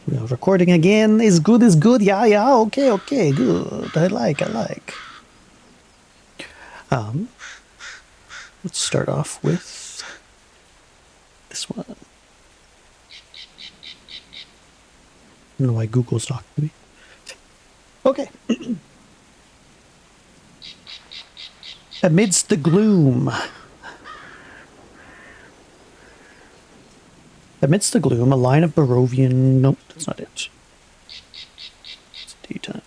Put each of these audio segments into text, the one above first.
We are recording again. Is good, is good. Yeah, okay, good. I like. Let's start off with this one. I don't know why Google's talking to me. Okay. Amidst the gloom. Amidst the gloom, a line of Barovian... Nope, that's not it. It's daytime.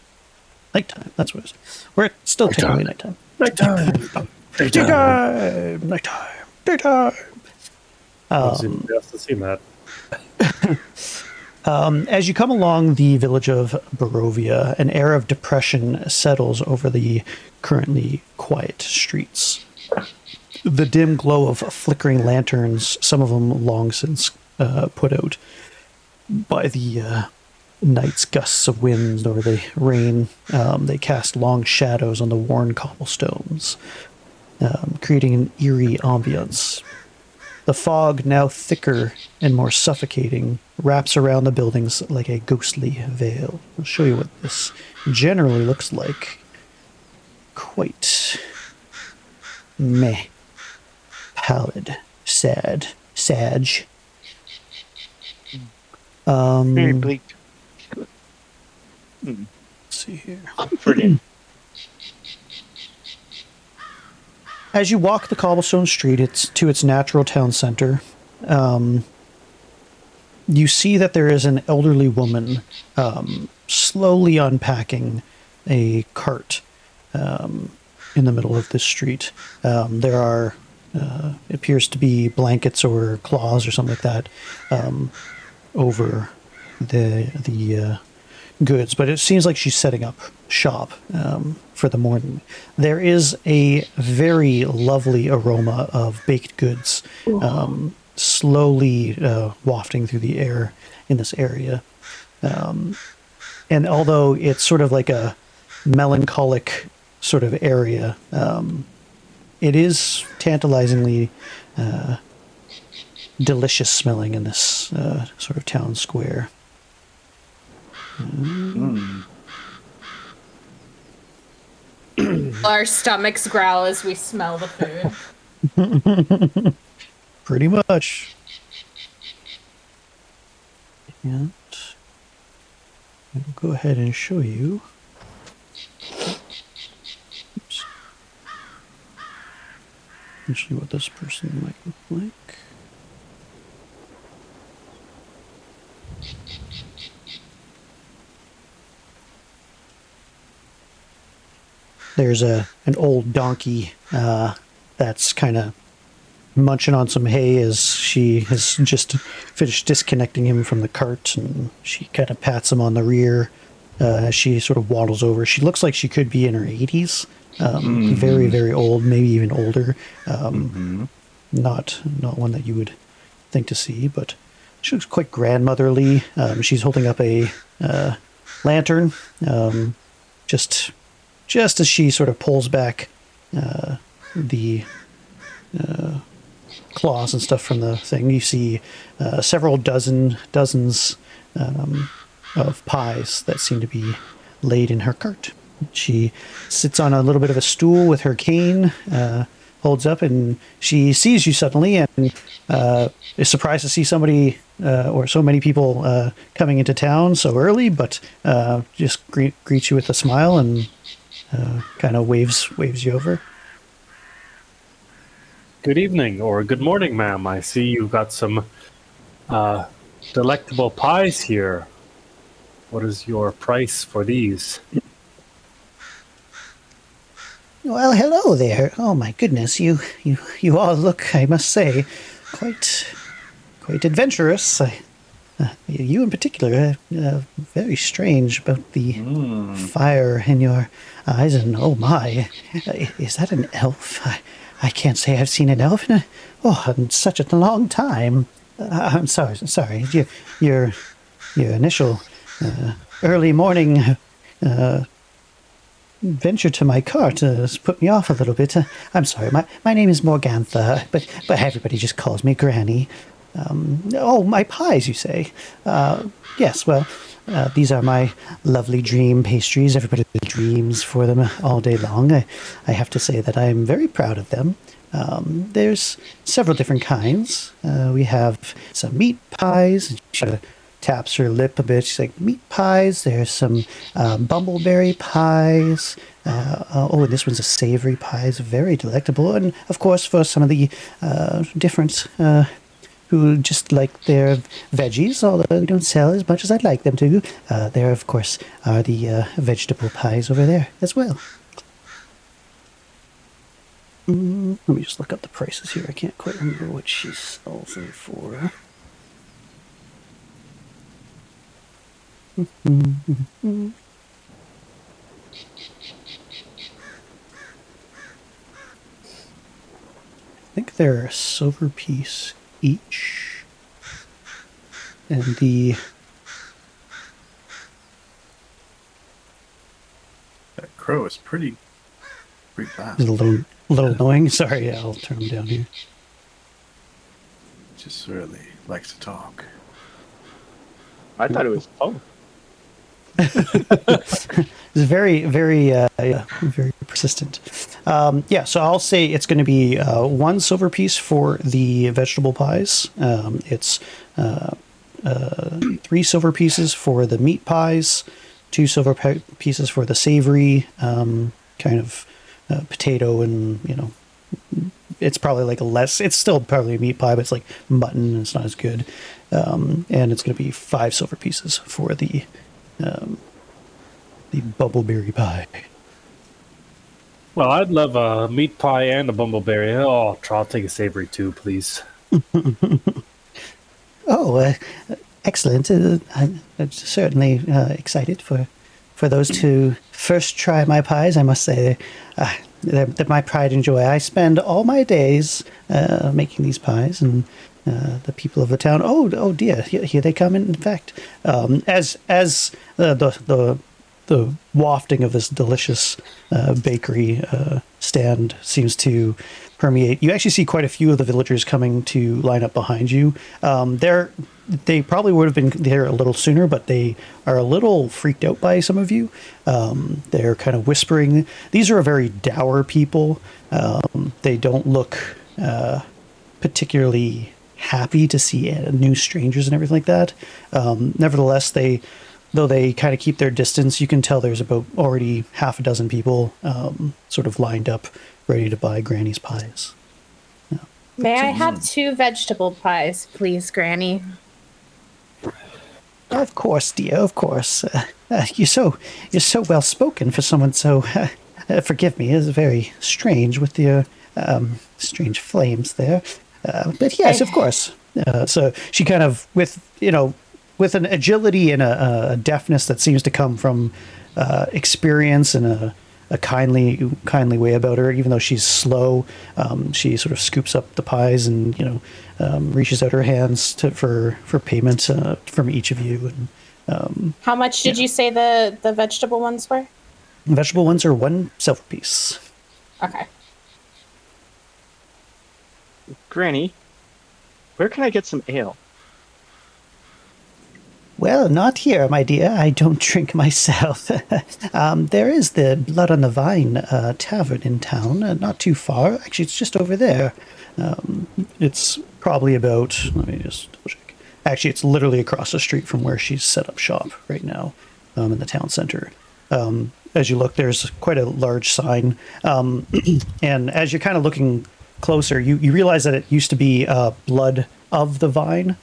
Nighttime, that's what it is. We're still technically nighttime. Nighttime. Daytime. That's the same, Matt. As you come along the village of Barovia, an air of depression settles over the currently quiet streets. The dim glow of flickering lanterns, some of them long since put out by the night's gusts of wind or the rain, they cast long shadows on the worn cobblestones, creating an eerie ambience. The fog, now thicker and more suffocating, wraps around the buildings like a ghostly veil. I'll show you what this generally looks like. Quite meh. Pallid. Sad. Sag. Very bleak. Let's see here. Brilliant. As you walk the cobblestone street to its natural town center, you see that there is an elderly woman slowly unpacking a cart in the middle of this street. There are, it appears to be blankets or cloths or something like that over the goods, but it seems like she's setting up shop for the morning. There is a very lovely aroma of baked goods slowly wafting through the air in this area. And although it's sort of like a melancholic sort of area, it is tantalizingly delicious smelling in this sort of town square. Our stomachs growl as we smell the food. Pretty much. And I'll go ahead and show you. Oops. Essentially what this person might look like. There's an old donkey that's kind of munching on some hay as she has just finished disconnecting him from the cart, and she kind of pats him on the rear as she sort of waddles over. She looks like she could be in her 80s, very, very old, maybe even older. Not one that you would think to see, but she looks quite grandmotherly. She's holding up a lantern, just as she sort of pulls back the claws and stuff from the thing. You see several dozens of pies that seem to be laid in her cart. She sits on a little bit of a stool with her cane, holds up, and she sees you suddenly and is surprised to see somebody or so many people coming into town so early, but just greets you with a smile and kind of waves you over. Good evening, or good morning, ma'am. I see you've got some delectable pies here. What is your price for these? Well, hello there. Oh my goodness, you all look, I must say, quite adventurous. You in particular, very strange about the fire in your eyes, and oh my, is that an elf? I can't say I've seen an elf in such a long time. I'm sorry. Your initial early morning venture to my cart has put me off a little bit. I'm sorry. My name is Morgantha, but everybody just calls me Granny. Oh, my pies, you say? Yes, well, these are my lovely dream pastries. Everybody dreams for them all day long. I have to say that I am very proud of them. There's several different kinds. We have some meat pies. She taps her lip a bit. She's like, meat pies. There's some bumbleberry pies. Oh, and this one's a savory pie. It's very delectable. And, of course, for some of the different who just like their veggies, although we don't sell as much as I'd like them to. There, of course, are the vegetable pies over there as well. Let me just look up the prices here. I can't quite remember what she sells them for. I think they're a silver piece each. And the... That crow is pretty fast. Is a little annoying. Sorry, yeah, I'll turn them down here. Just really likes to talk. I thought it was Poe. It's very, very, very persistent. Yeah, so I'll say it's going to be 1 silver piece for the vegetable pies. It's 3 silver pieces for the meat pies, 2 silver pieces for the savory kind of potato, and it's probably like it's still probably a meat pie, but it's like mutton and it's not as good. And it's going to be 5 silver pieces for the bumbleberry pie. Well, I'd love a meat pie and a bumbleberry. Oh, I'll take a savory too, please. Oh, excellent. I'm certainly excited for those to first try my pies. I must say they're my pride and joy. I spend all my days making these pies, and the people of the town, oh dear, here they come. In fact, as the wafting of this delicious bakery stand seems to permeate, you actually see quite a few of the villagers coming to line up behind you. They probably would have been there a little sooner, but they are a little freaked out by some of you. They're kind of whispering. These are very dour people. They don't look particularly happy to see new strangers and everything like that. Nevertheless, though they kind of keep their distance, you can tell there's about already half a dozen people sort of lined up, ready to buy Granny's pies. Yeah. May I have 2 vegetable pies, please, Granny? Of course, dear, of course. You're so well spoken for someone so... forgive me, it's very strange with your strange flames there. But yes, of course. So she kind of, with an agility and a deftness that seems to come from experience and a kindly way about her, even though she's slow, she sort of scoops up the pies and reaches out her hands for payment from each of you. And how much did you say the vegetable ones were? the vegetable ones are 1 silver piece. Okay. Granny, where can I get some ale? Well, not here, my dear. I don't drink myself. There is the Blood on the Vine tavern in town, not too far. Actually, it's just over there. It's probably about... Let me just double check. Actually, it's literally across the street from where she's set up shop right now, in the town center. As you look, there's quite a large sign. And as you're kind of looking closer, you realize that it used to be Blood of the Vine.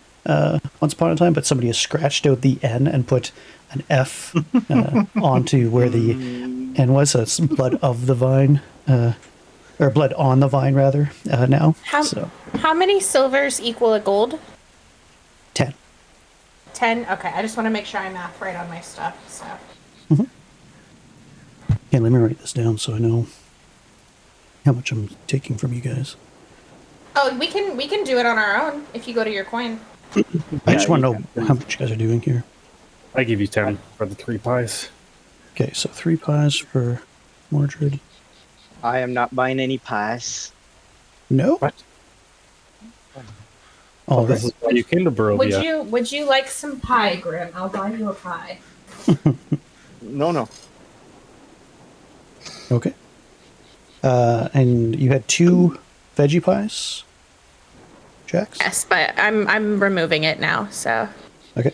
Once upon a time, but somebody has scratched out the N and put an F onto where the N was. So it's Blood of the Vine, or Blood on the Vine, rather, now. How many silvers equal a gold? 10. 10? Okay, I just want to make sure I math right on my stuff. So. Mm-hmm. Yeah, let me write this down so I know how much I'm taking from you guys. Oh, we can do it on our own if you go to your coin. I just want to know how much you guys are doing here. I give you 10 for the 3 pies. Okay, so 3 pies for Mordred. I am not buying any pies. No? What? All This right. is why you came to Barovia. Would you like some pie, Grim? I'll buy you a pie. No. Okay. And you had 2 veggie pies, Jax? Yes, but I'm removing it now, so. Okay.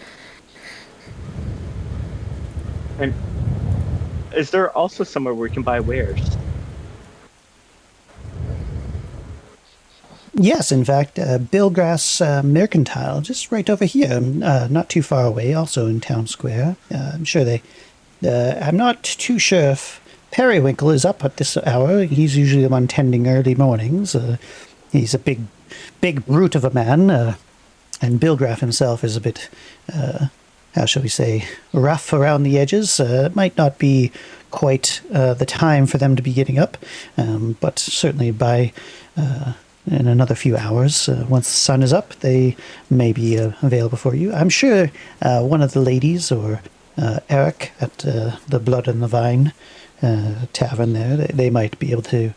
And is there also somewhere where we can buy wares? Yes, in fact, Billgrass Mercantile, just right over here, not too far away, also in Town Square. I'm sure they... I'm not too sure if Periwinkle is up at this hour. He's usually the one tending early mornings. He's a big brute of a man, and Billgrass himself is a bit, how shall we say, rough around the edges. It might not be quite the time for them to be getting up, but certainly by... in another few hours, once the sun is up, they may be available for you. I'm sure one of the ladies, or Eric at the Blood and the Vine tavern there, they might be able to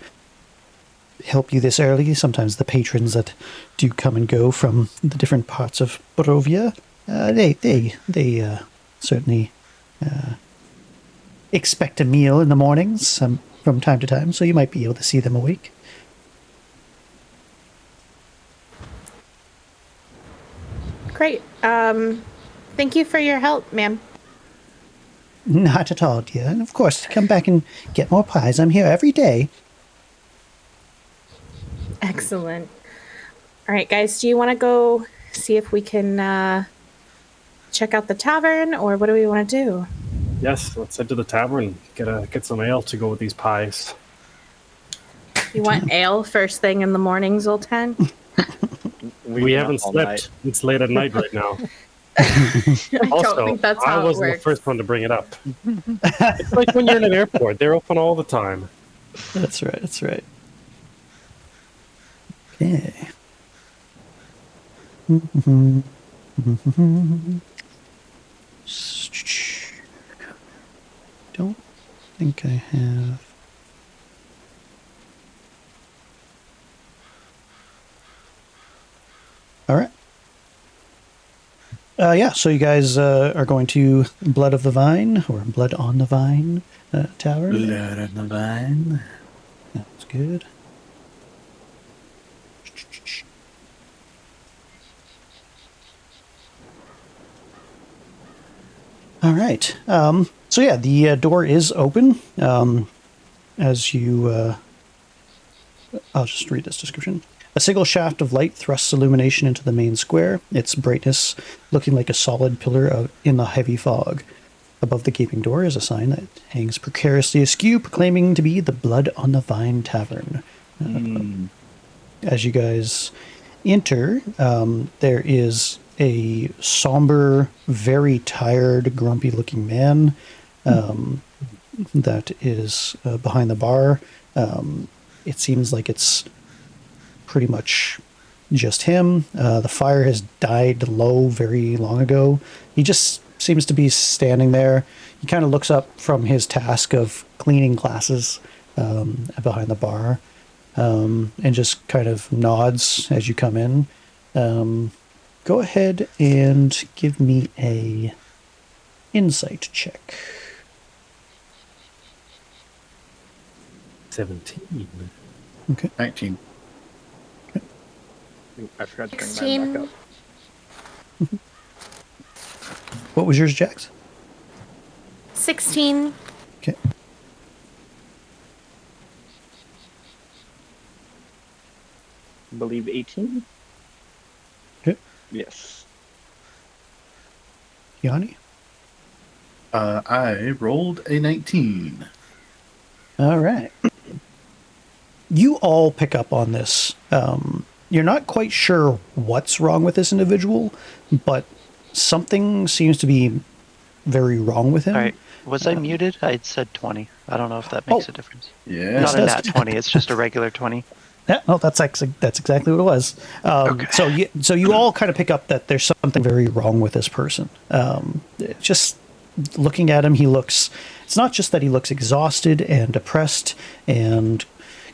help you this early. Sometimes the patrons that do come and go from the different parts of Barovia, they certainly expect a meal in the mornings from time to time, so you might be able to see them awake. Great. Thank you for your help, ma'am. Not at all, dear. And of course, come back and get more pies. I'm here every day. Excellent. All right, guys, do you want to go see if we can check out the tavern, or what do we want to do? Yes, let's head to the tavern. Get some ale to go with these pies. You want ale first thing in the morning, Zoltan? We haven't all slept. night. It's late at night right now. I don't Also, think that's I how it wasn't the works. first one to bring it up. It's like when you're in an airport; they're open all the time. That's right, that's right. Okay. Don't think I have... All right. Yeah, so you guys are going to Blood of the Vine, or Blood on the Vine Tower. Blood on the vine. That's good. All right. So yeah, the door is open. As you... I'll just read this description. A single shaft of light thrusts illumination into the main square, its brightness looking like a solid pillar out in the heavy fog. Above the gaping door is a sign that hangs precariously askew, proclaiming to be the Blood on the Vine Tavern. As you guys enter, there is a somber, very tired, grumpy-looking man that is behind the bar. It seems like it's pretty much just him. The fire has died low very long ago. He just seems to be standing there. He kind of looks up from his task of cleaning glasses behind the bar, and just kind of nods as you come in. Go ahead and give me a insight check. 17. Okay. 19. I forgot to bring mine back 16. up. What was yours, Jax? 16. Okay. I believe 18? Okay. Yes. Yanni? I rolled a 19. All right. You all pick up on this. You're not quite sure what's wrong with this individual, but something seems to be very wrong with him. All right. Was I muted? I had said 20. I don't know if that makes a difference. Yeah. Not a does. nat 20. It's just a regular 20. Yeah, no, that's exactly what it was. Okay. So you all kind of pick up that there's something very wrong with this person. Just looking at him, it's not just that he looks exhausted and depressed and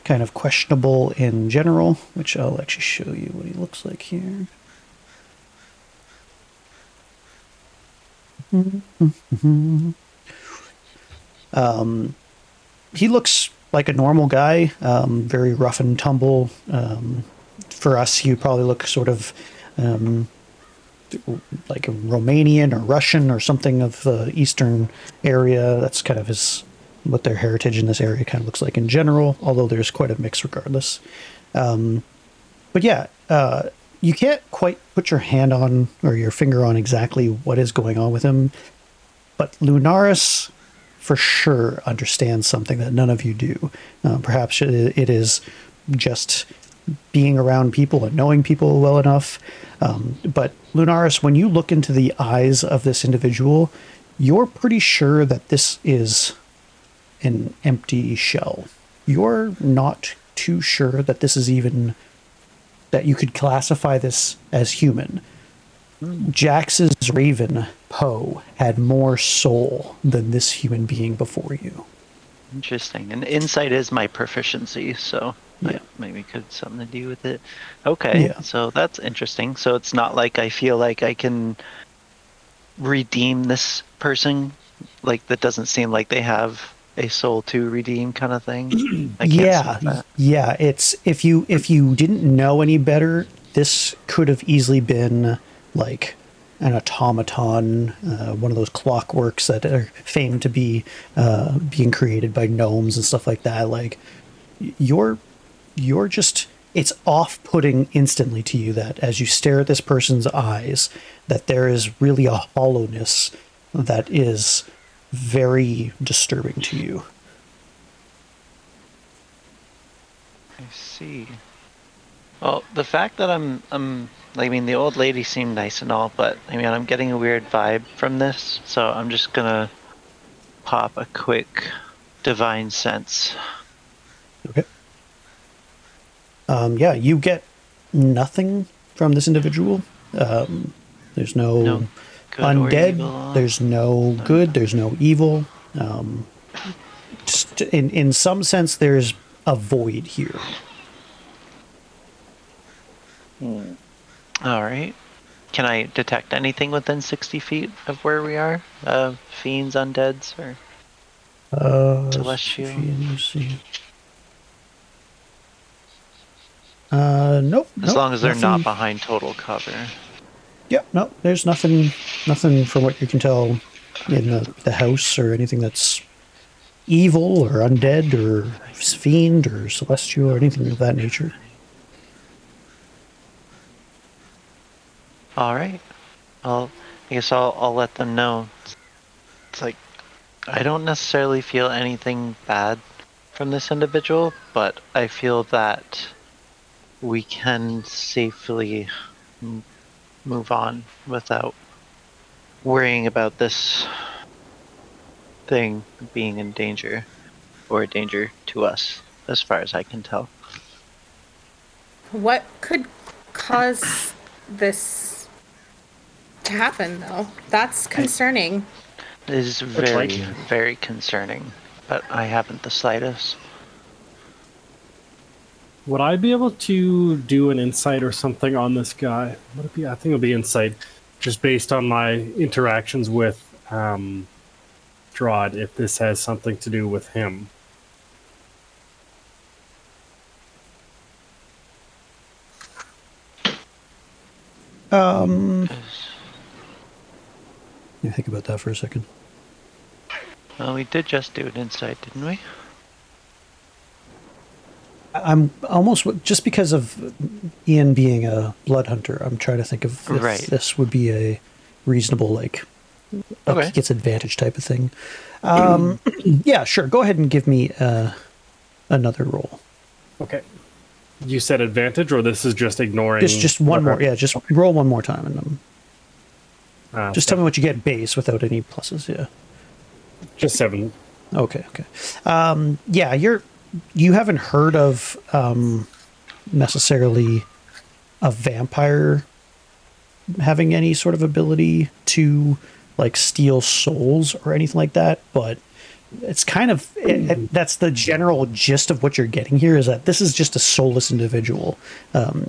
kind of questionable in general, which I'll actually show you what he looks like here. He looks like a normal guy, very rough and tumble. For us, he would probably look sort of like a Romanian or Russian or something of the eastern area. That's kind of what their heritage in this area kind of looks like in general, although there's quite a mix regardless. But yeah, you can't quite put your hand on or your finger on exactly what is going on with him, but Lunaris for sure understands something that none of you do. Perhaps it is just being around people and knowing people well enough. But Lunaris, when you look into the eyes of this individual, you're pretty sure that this is an empty shell. You're not too sure that this is even, that you could classify this as human. Jax's raven, Poe, had more soul than this human being before you. Interesting. And insight is my proficiency, so Yeah. maybe could have something to do with it. Okay, Yeah. so that's interesting. So it's not like I feel like I can redeem this person. Like, that doesn't seem like they have a soul to redeem kind of thing. I can't sense that. Yeah. It's if you didn't know any better, this could have easily been like an automaton, one of those clockworks that are famed to be being created by gnomes and stuff like that. Like you're just, it's off-putting instantly to you that as you stare at this person's eyes, that there is really a hollowness that is very disturbing to you. I see. Well, the fact that I'm I mean, the old lady seemed nice and all, but I mean, I'm getting a weird vibe from this, so I'm just gonna pop a quick divine sense. Okay. Yeah, you get nothing from this individual. There's no good or undead. evil. There's no good. There's no evil. Just in some sense, there's a void here. All right. Can I detect anything within 60 feet of where we are? Fiends, undeads, or celestial? Let's see. Nope. As long as they're not behind total cover. Yep. No, there's nothing from what you can tell in the house or anything that's evil or undead or fiend or celestial or anything of that nature. All right. I guess I'll let them know. It's like, I don't necessarily feel anything bad from this individual, but I feel that we can safely move on without worrying about this thing being in danger, or a danger to us, as far as I can tell. What could cause this to happen, though? That's concerning. It is very, very concerning, but I haven't the slightest. Would I be able to do an insight or something on this guy? Would it be? I think it'll be insight, just based on my interactions with Strahd, if this has something to do with him. You think about that for a second. Well, we did just do an insight, didn't we? I'm almost, just because of Ian being a blood hunter, I'm trying to think of if Right. this would be a reasonable, like, Okay. gets advantage type of thing. Yeah, sure. Go ahead and give me another roll. Okay. You said advantage, or this is just ignoring? Just one more. Yeah, just roll one more time, and just tell me what you get base without any pluses. Yeah. Just 7. Okay. Yeah, you haven't heard of necessarily a vampire having any sort of ability to like steal souls or anything like that, but it's kind of that's the general gist of what you're getting here, is that this is just a soulless individual.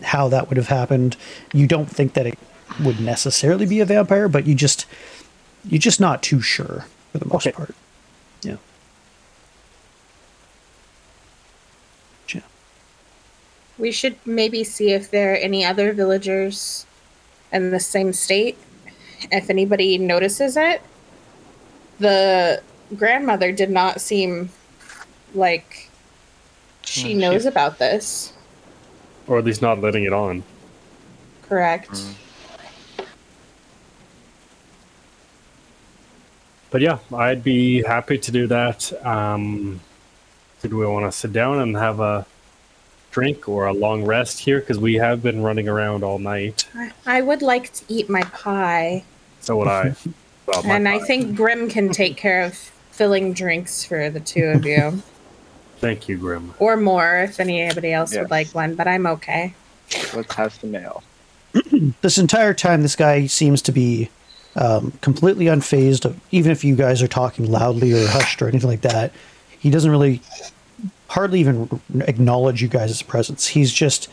How that would have happened, you don't think that it would necessarily be a vampire, but you just, you're just not too sure for the most Okay. part. Yeah. Yeah. We should maybe see if there are any other villagers in the same state. If anybody notices it. The grandmother did not seem like she knows about this. Or at least not letting it on. Correct. But yeah, I'd be happy to do that. Do we want to sit down and have a drink or a long rest here? Because we have been running around all night. I would like to eat my pie. So would I. Well, my And I pie. think Grim can take care of filling drinks for the two of you. Thank you, Grim. Or more if anybody else Yes. would like one, but I'm okay. Let's have some ale. This entire time, this guy seems to be completely unfazed of, even if you guys are talking loudly or hushed or anything like that, he doesn't really hardly even acknowledge you guys' presence. He's just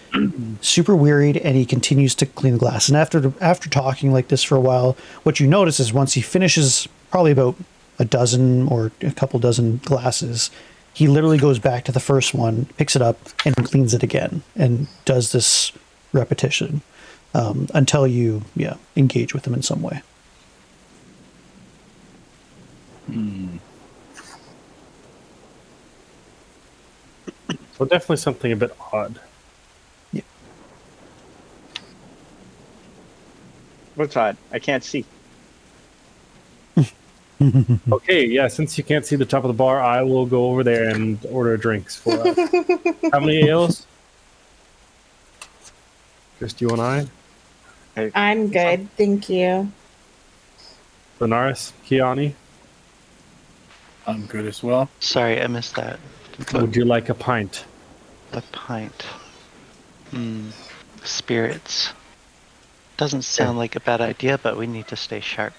super wearied, and he continues to clean the glass. And after talking like this for a while, what you notice is once he finishes probably about a dozen or a couple dozen glasses, he literally goes back to the first one, picks it up, and cleans it again, and does this repetition until you engage with him in some way. So definitely something a bit odd. Yeah. What's odd? I can't see. Okay, yeah, since you can't see the top of the bar, I will go over there and order drinks for us. How many ales? Just you and I? I'm good, thank you. Lunaris? Kinyaa'áanii? I'm good as well. Sorry, I missed that. Would you like a pint? A pint. Spirits. Doesn't sound like a bad idea, but we need to stay sharp.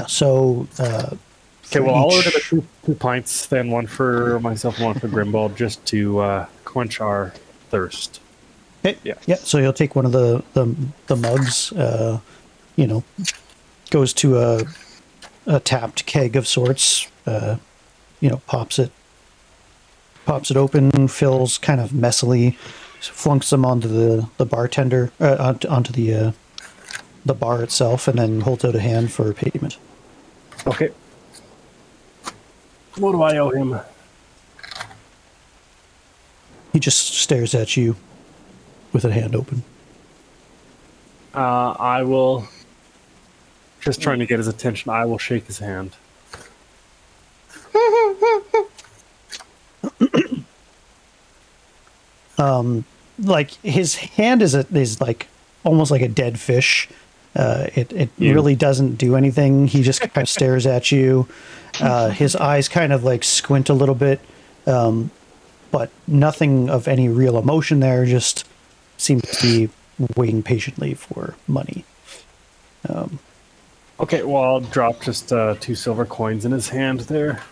So Okay, well, I'll order the two pints, then one for myself and one for Grimbald, just to quench our thirst. Okay. Yes. Yeah, so he'll take one of the mugs, goes to a tapped keg of sorts, pops it open, fills kind of messily, flunks them onto the bartender, onto the bar itself, and then holds out a hand for payment. Okay. What do I owe him? He just stares at you with a hand open. I will, just trying to get his attention, I will shake his hand. Like his hand is like almost like a dead fish. It really doesn't do anything. He just kind of stares at you. His eyes kind of like squint a little bit, but nothing of any real emotion there. Just seems to be waiting patiently for money. Okay, well, I'll drop just 2 silver coins in his hand there.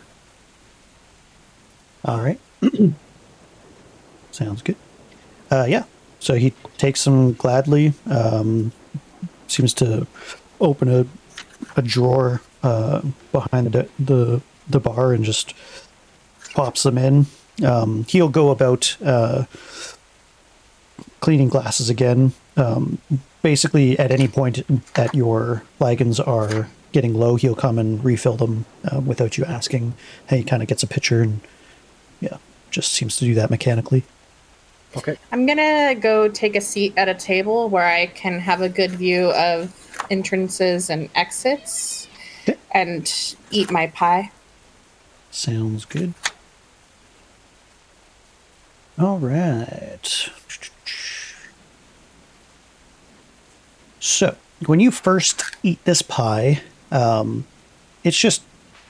All right. Sounds good. So he takes them gladly. Seems to open a drawer behind the bar and just pops them in. He'll go about cleaning glasses again. Basically, at any point that your flagons are getting low, he'll come and refill them without you asking. He kind of gets a pitcher and just seems to do that mechanically. Okay. I'm gonna go take a seat at a table where I can have a good view of entrances and exits and eat my pie. Sounds good. All right. So, when you first eat this pie, it's just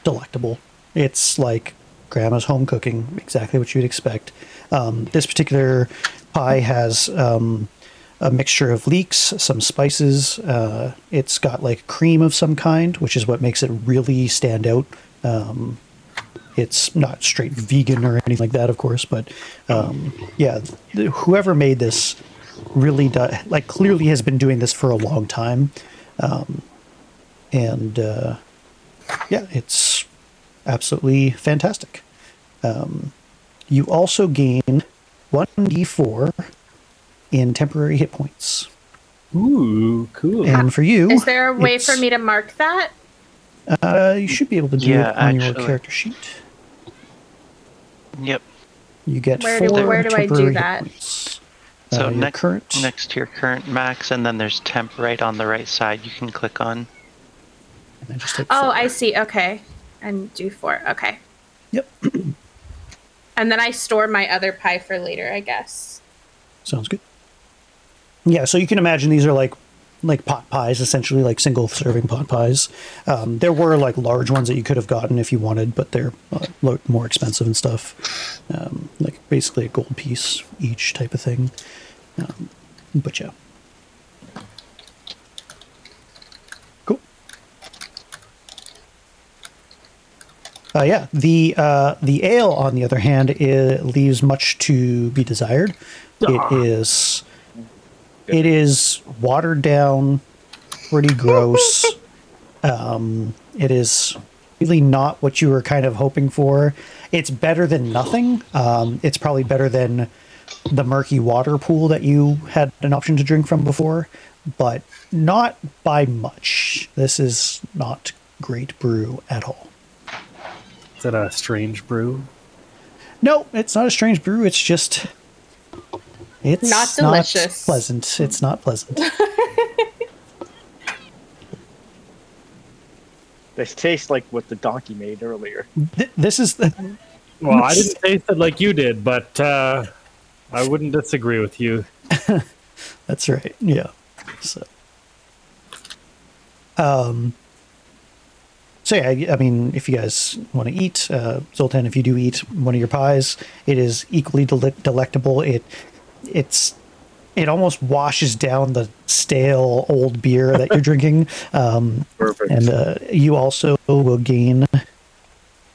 delectable. It's like grandma's home cooking, exactly what you'd expect. This particular pie has a mixture of leeks, some spices. It's got like cream of some kind, which is what makes it really stand out. It's not straight vegan or anything like that, of course, but whoever made this really clearly has been doing this for a long time. Yeah, it's absolutely fantastic. You also gain 1d4 in temporary hit points. Ooh, cool. And for you, Is there a way for me to mark that? You should be able to do it on your character sheet. Yep. You get Where 4 do I do temporary hit that? points. So Your current. next to your current max, and then there's temp right on the right side you can click on. And then just take Oh, 4. I see. Okay. And do 4. Okay. Yep. And then I store my other pie for later, I guess. Sounds good. Yeah, so you can imagine these are like pot pies, essentially, like single serving pot pies. There were like large ones that you could have gotten if you wanted, but they're more expensive and stuff. Like basically a gold piece each type of thing. But yeah. Cool. Yeah, the ale, on the other hand, leaves much to be desired. It is watered down, pretty gross. It is really not what you were kind of hoping for. It's better than nothing. It's probably better than the murky water pool that you had an option to drink from before, but not by much. This is not great brew at all. Is that a strange brew? No, it's not a strange brew. It's just... It's not delicious. Not pleasant. It's not pleasant. This tastes like what the donkey made earlier. This is the... Well, I didn't taste it like you did, but I wouldn't disagree with you. That's right. Yeah. So yeah, I mean, if you guys want to eat, Zoltan, if you do eat one of your pies, it is equally delectable. It almost washes down the stale old beer that you're drinking. Perfect. And you also will gain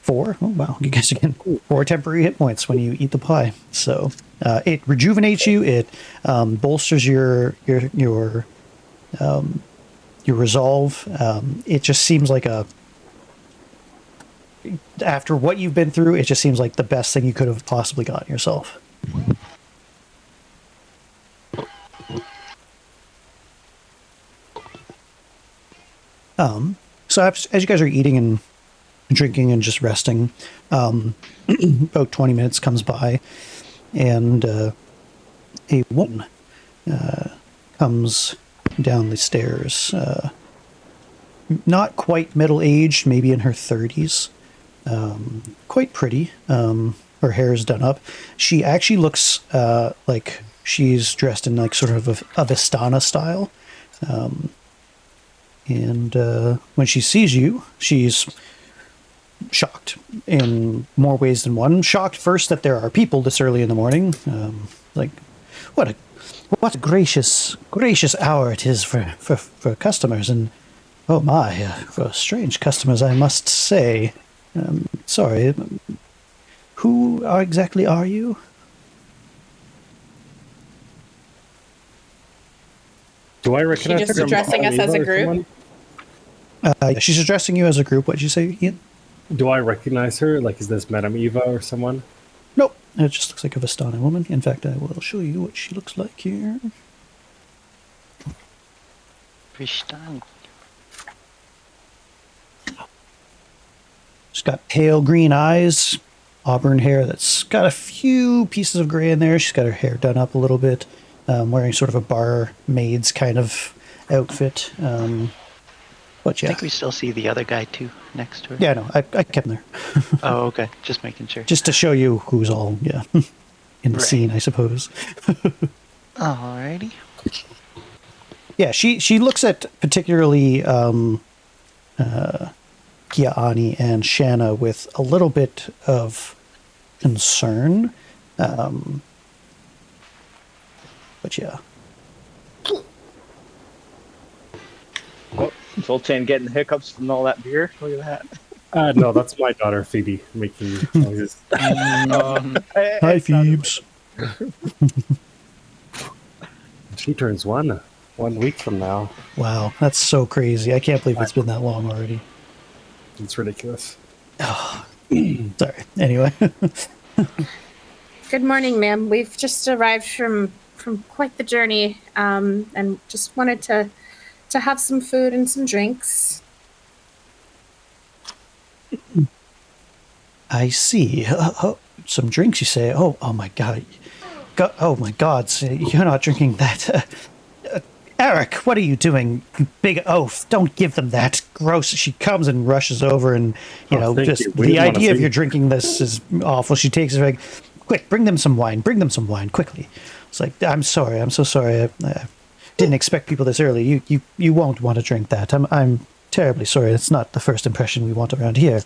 4. Oh wow, you guys again 4 temporary hit points when you eat the pie. So it rejuvenates you. It bolsters your resolve. It just seems like after what you've been through, it just seems like the best thing you could have possibly gotten yourself. So as you guys are eating and drinking and just resting, about 20 minutes comes by, and a woman comes down the stairs. Not quite middle-aged, maybe in her 30s. Quite pretty. Her hair is done up. She actually looks like she's dressed in like sort of a Vistana style. And when she sees you, she's shocked in more ways than one. Shocked first that there are people this early in the morning. Like, what a gracious hour it is for customers, and oh my, for strange customers, I must say. Sorry, who exactly are you? Do I recognize She just her? addressing us as a group? She's addressing you as a group. What'd you say, Ian? Do I recognize her? Like, is this Madame Eva or someone? Nope. It just looks like a Vistana woman. In fact, I will show you what she looks like here. Vistana. She's got pale green eyes, auburn hair that's got a few pieces of gray in there. She's got her hair done up a little bit, wearing sort of a barmaid's kind of outfit. But yeah. I think we still see the other guy too next to her. Yeah, no, I kept him there. Oh, okay. Just making sure. Just to show you who's all, in the scene, I suppose. Alrighty. Yeah, she looks at particularly Kinyaa'áanii and Shanna with a little bit of concern. But yeah. Oh, Zoltan getting hiccups from all that beer. Look at that. No, that's my daughter Phoebe making noises. Hi, Phoebes. She turns 1 week from now. Wow, that's so crazy. I can't believe it's been that long already. It's ridiculous. Sorry. Anyway. Good morning, ma'am. We've just arrived from quite the journey, and just wanted to have some food and some drinks. I see. Some drinks, you say? Oh my God. Oh my God. So you're not drinking that. Eric, what are you doing? You big oaf. Don't give them that. Gross. She comes and rushes over and, Thank just you. We the didn't wanna idea of see. you drinking this is awful. She takes it like, quick, bring them some wine. Bring them some wine, quickly. It's like, I'm sorry. I'm so sorry. I didn't expect people this early. You won't want to drink that. I'm terribly sorry. It's not the first impression we want around here.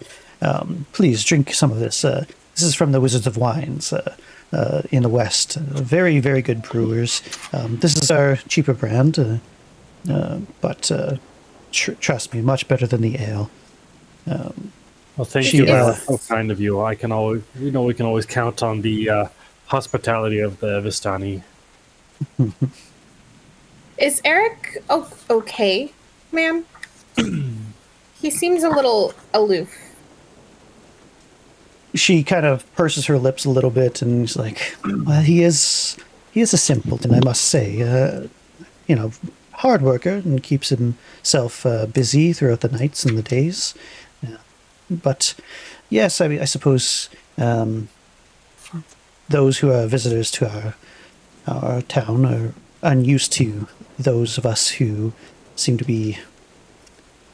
Please drink some of this. This is from the Wizards of Wines in the West. Very, very good brewers. This is our cheaper brand, but trust me, much better than the ale. Well, thank She, you. uh, That's so kind of you. I can always, we can always count on the hospitality of the Vistani. Is Eric okay, ma'am? He seems a little aloof. She kind of purses her lips a little bit and is like, well, he is a simpleton, I must say. Hard worker and keeps himself busy throughout the nights and the days. But yes, I suppose those who are visitors to our town are unused to those of us who seem to be,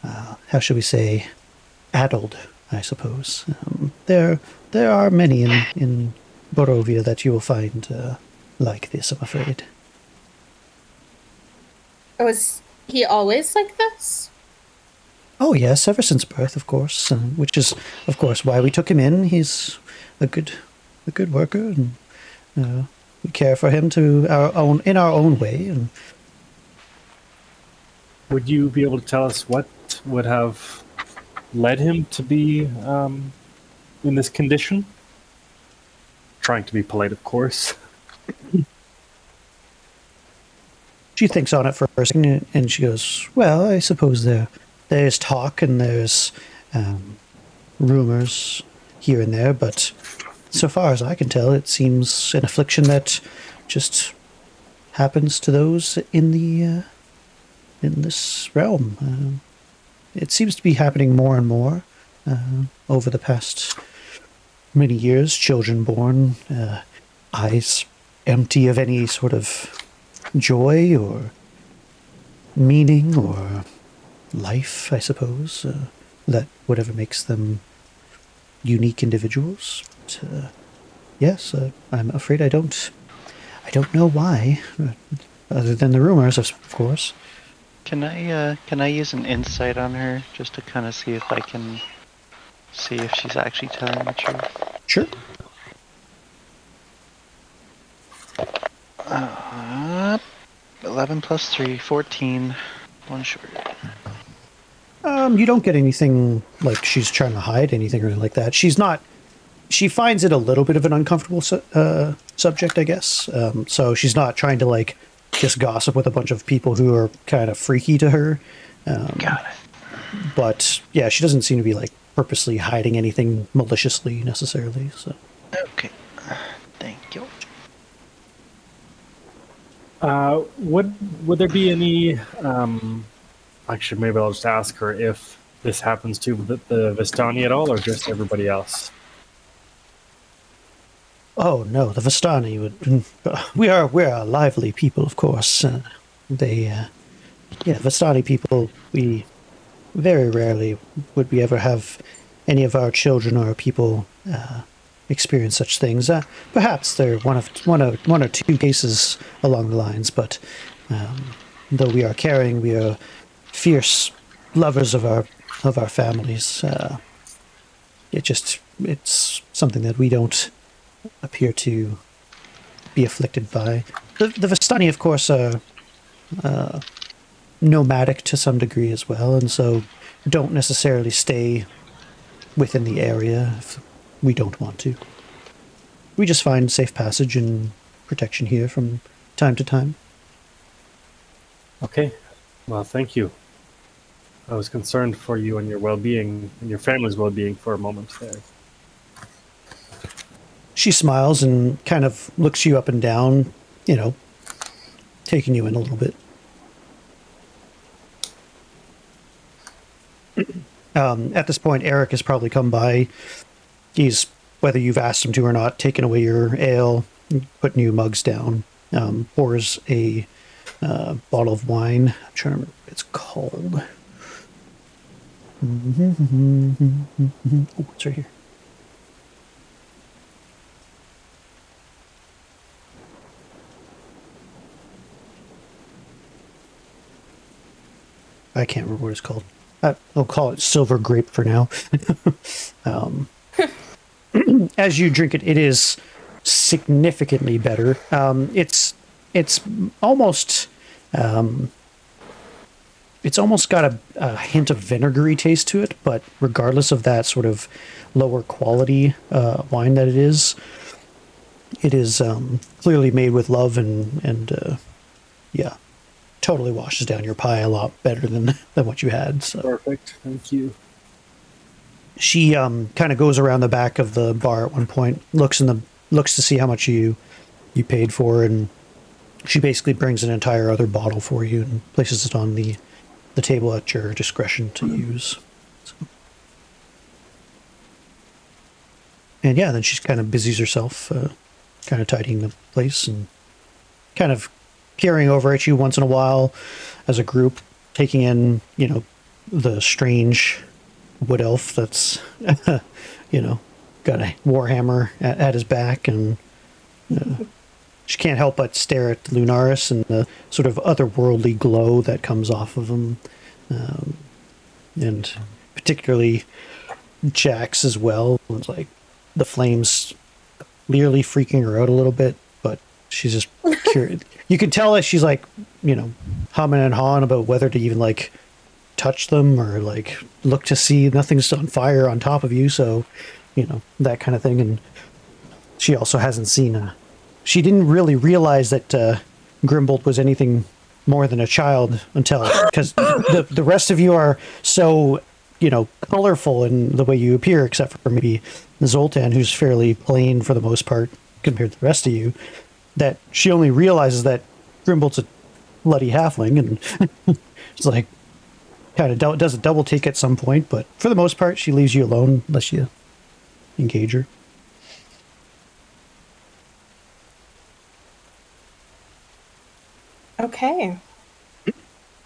how shall we say, addled, I suppose. There are many in Barovia that you will find like this, I'm afraid. Was he always like this? Oh yes, ever since birth, of course. Which is, of course, why we took him in. He's a good worker, and we care for him in our own way. And Would you be able to tell us what would have led him to be in this condition? Trying to be polite, of course. she thinks on it for a second, and she goes, "Well, I suppose there's talk and there's rumors here and there, but so far as I can tell, it seems an affliction that just happens to those in this realm. It seems to be happening more and more over the past many years. Children born, eyes empty of any sort of joy or meaning or life, I suppose, that whatever makes them unique individuals. But, yes, I'm afraid I don't know why, other than the rumors, of course. Can I use an insight on her just to kind of see if I can see if she's actually telling the truth? Sure. 11 plus 3, 14. One short. You don't get anything like she's trying to hide anything or anything like that. She's not. She finds it a little bit of an uncomfortable subject, I guess. So she's not trying to just gossip with a bunch of people who are kind of freaky to her. Got it. But yeah, she doesn't seem to be purposely hiding anything maliciously necessarily. So Okay. Thank you. Would there be any? Actually, maybe I'll just ask her if this happens to the Vistani at all, or just everybody else. oh no, the Vistani would. We're a lively people, of course. Vistani people. We very rarely would we ever have any of our children or people experience such things. Perhaps there are one or two cases along the lines, but though we are caring, we are fierce lovers of our families. It's something that we don't appear to be afflicted by. The Vistani, of course, are nomadic to some degree as well, and so don't necessarily stay within the area if we don't want to. We just find safe passage and protection here from time to time. Okay. Well, thank you. I was concerned for you and your well-being and your family's well-being for a moment there. She smiles and kind of looks you up and down, you know, taking you in a little bit. At this point, Eric has probably come by. He's, whether you've asked him to or not, taken away your ale, put new mugs down, pours a bottle of wine. I'm trying to remember what it's called. Oh, it's right here. I can't remember what it's called. I'll call it silver grape for now. As you drink it, it is significantly better. It's almost got a hint of vinegary taste to it, but regardless of that sort of lower quality wine that it is clearly made with love and yeah, totally washes down your pie a lot better than what you had. So. Perfect. Thank you. She kind of goes around the back of the bar at one point, looks to see how much you paid for, and she basically brings an entire other bottle for you and places it on the table at your discretion to use. So. And yeah, then she kind of busies herself, kind of tidying the place and kind of peering over at you once in a while as a group, taking in, you know, the strange wood elf that's, you know, got a warhammer at his back, and she can't help but stare at Lunaris and the sort of otherworldly glow that comes off of him, and particularly Jax as well. It's like the flames clearly freaking her out a little bit, but she's just curious. You can tell that she's like, you know, humming and hawing about whether to even like touch them or like look to see nothing's on fire on top of you, so you know, that kind of thing. And she also hasn't seen she didn't really realize that Grimbald was anything more than a child until, because the rest of you are so, you know, colorful in the way you appear, except for maybe Zoltan, who's fairly plain for the most part compared to the rest of you, that she only realizes that Grimbald's a bloody halfling, and it's like kind of does a double take at some point, but for the most part, she leaves you alone unless you engage her. Okay.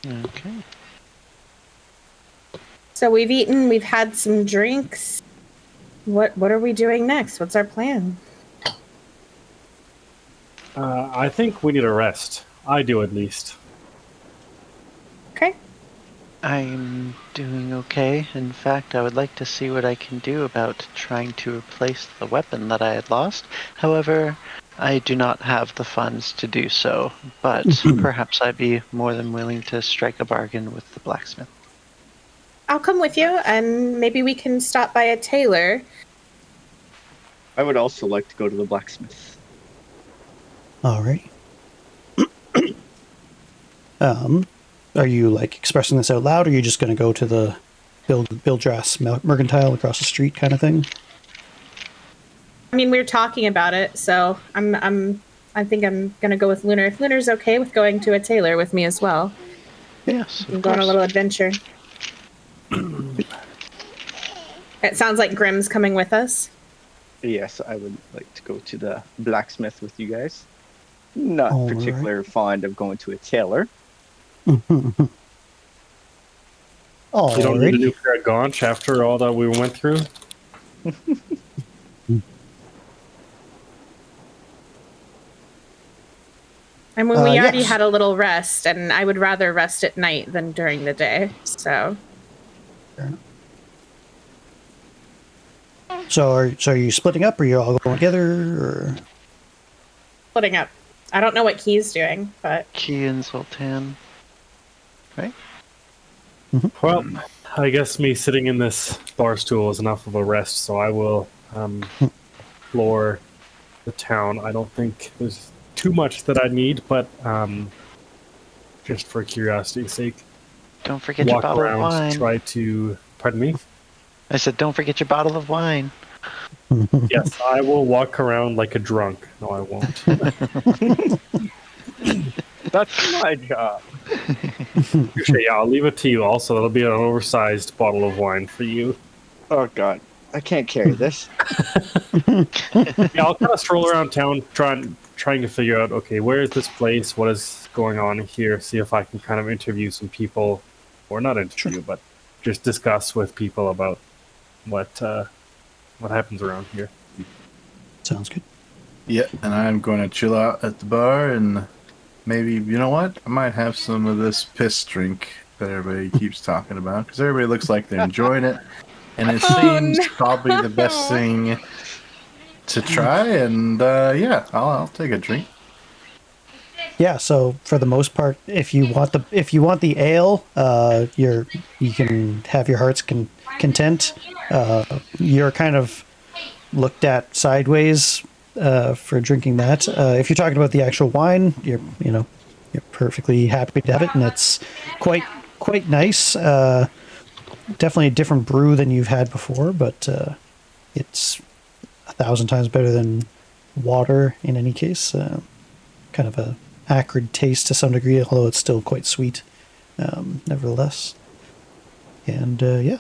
Okay. So we've eaten, we've had some drinks. What are we doing next? What's our plan? I think we need a rest. I do, at least. Okay. I'm doing okay. In fact, I would like to see what I can do about trying to replace the weapon that I had lost. However, I do not have the funds to do so, but perhaps I'd be more than willing to strike a bargain with the blacksmith. I'll come with you, and maybe we can stop by a tailor. I would also like to go to the blacksmith. All right. Are you like expressing this out loud, or are you just going to go to the Bildras Mercantile across the street kind of thing? I mean, we were talking about it, so I think I'm gonna go with Lunar. If Lunar's okay with going to a tailor with me as well. Yes, I'm going on a little adventure. It sounds like Grimm's coming with us. Yes, I would like to go to the blacksmith with you guys. Not All particularly fond of going to a tailor. You don't need a Alrighty. new pair of gaunch after all that we went through? I mean, we already yes. had a little rest, and I would rather rest at night than during the day. So, So are you splitting up, or are you all going together? Or? splitting up. I don't know what Key's doing, but Key and Zoltan. Right? Well, I guess me sitting in this bar stool is enough of a rest, so I will explore the town. I don't think there's too much that I need, but just for curiosity's sake. Don't forget your Walk bottle of around, wine. try to. Pardon me. I said, don't forget your bottle of wine. Yes, I will walk around like a drunk. No, I won't. That's my job. Okay, yeah, I'll leave it to you. Also, that'll be an oversized bottle of wine for you. Oh God, I can't carry this. Yeah, I'll kind of stroll around town, trying to figure out, okay, where is this place? What is going on here? See if I can kind of interview some people, or not interview, but just discuss with people about what happens around here. Sounds good. Yeah, and I'm going to chill out at the bar and maybe, you know what? I might have some of this piss drink that everybody keeps talking about because everybody looks like they're enjoying it. And it seems probably the best thing to try. And yeah, I'll take a drink. Yeah, so for the most part, if you want the ale, you can have your heart's content. You're kind of looked at sideways for drinking that. If you're talking about the actual wine, you're perfectly happy to have it, and it's quite nice. Definitely a different brew than you've had before, but it's 1,000 times better than water in any case. Kind of a acrid taste to some degree, although it's still quite sweet, nevertheless. And yeah.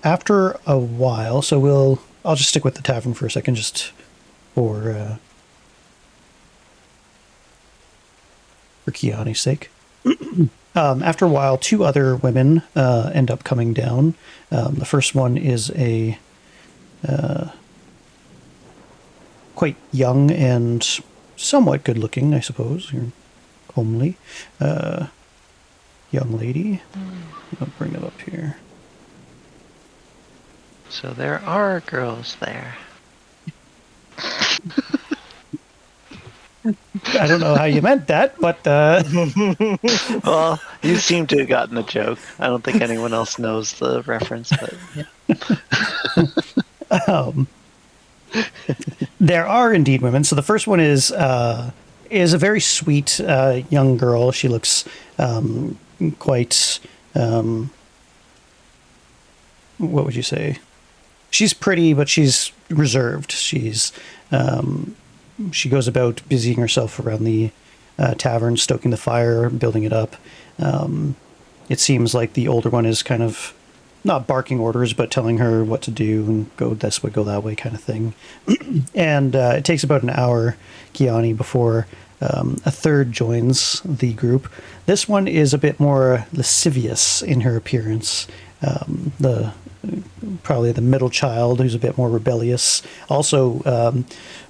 After a while, so I'll just stick with the tavern for a second, just for Kinyaa'áanii's sake. After a while, two other women end up coming down. The first one is a quite young and somewhat good-looking, I suppose. You're homely young lady. I'll bring it up here. So there are girls there. I don't know how you meant that, but Well, you seem to have gotten the joke. I don't think anyone else knows the reference, but yeah. There are indeed women. So the first one is a very sweet young girl. She looks quite what would you say? She's pretty, but she's reserved. She goes about busying herself around the tavern, stoking the fire, building it up. It seems like the older one is kind of not barking orders, but telling her what to do and go this way, go that way kind of thing. And it takes about an hour, Kinyaa'áanii, before a third joins the group. This one is a bit more lascivious in her appearance. Probably the middle child, who's a bit more rebellious. Also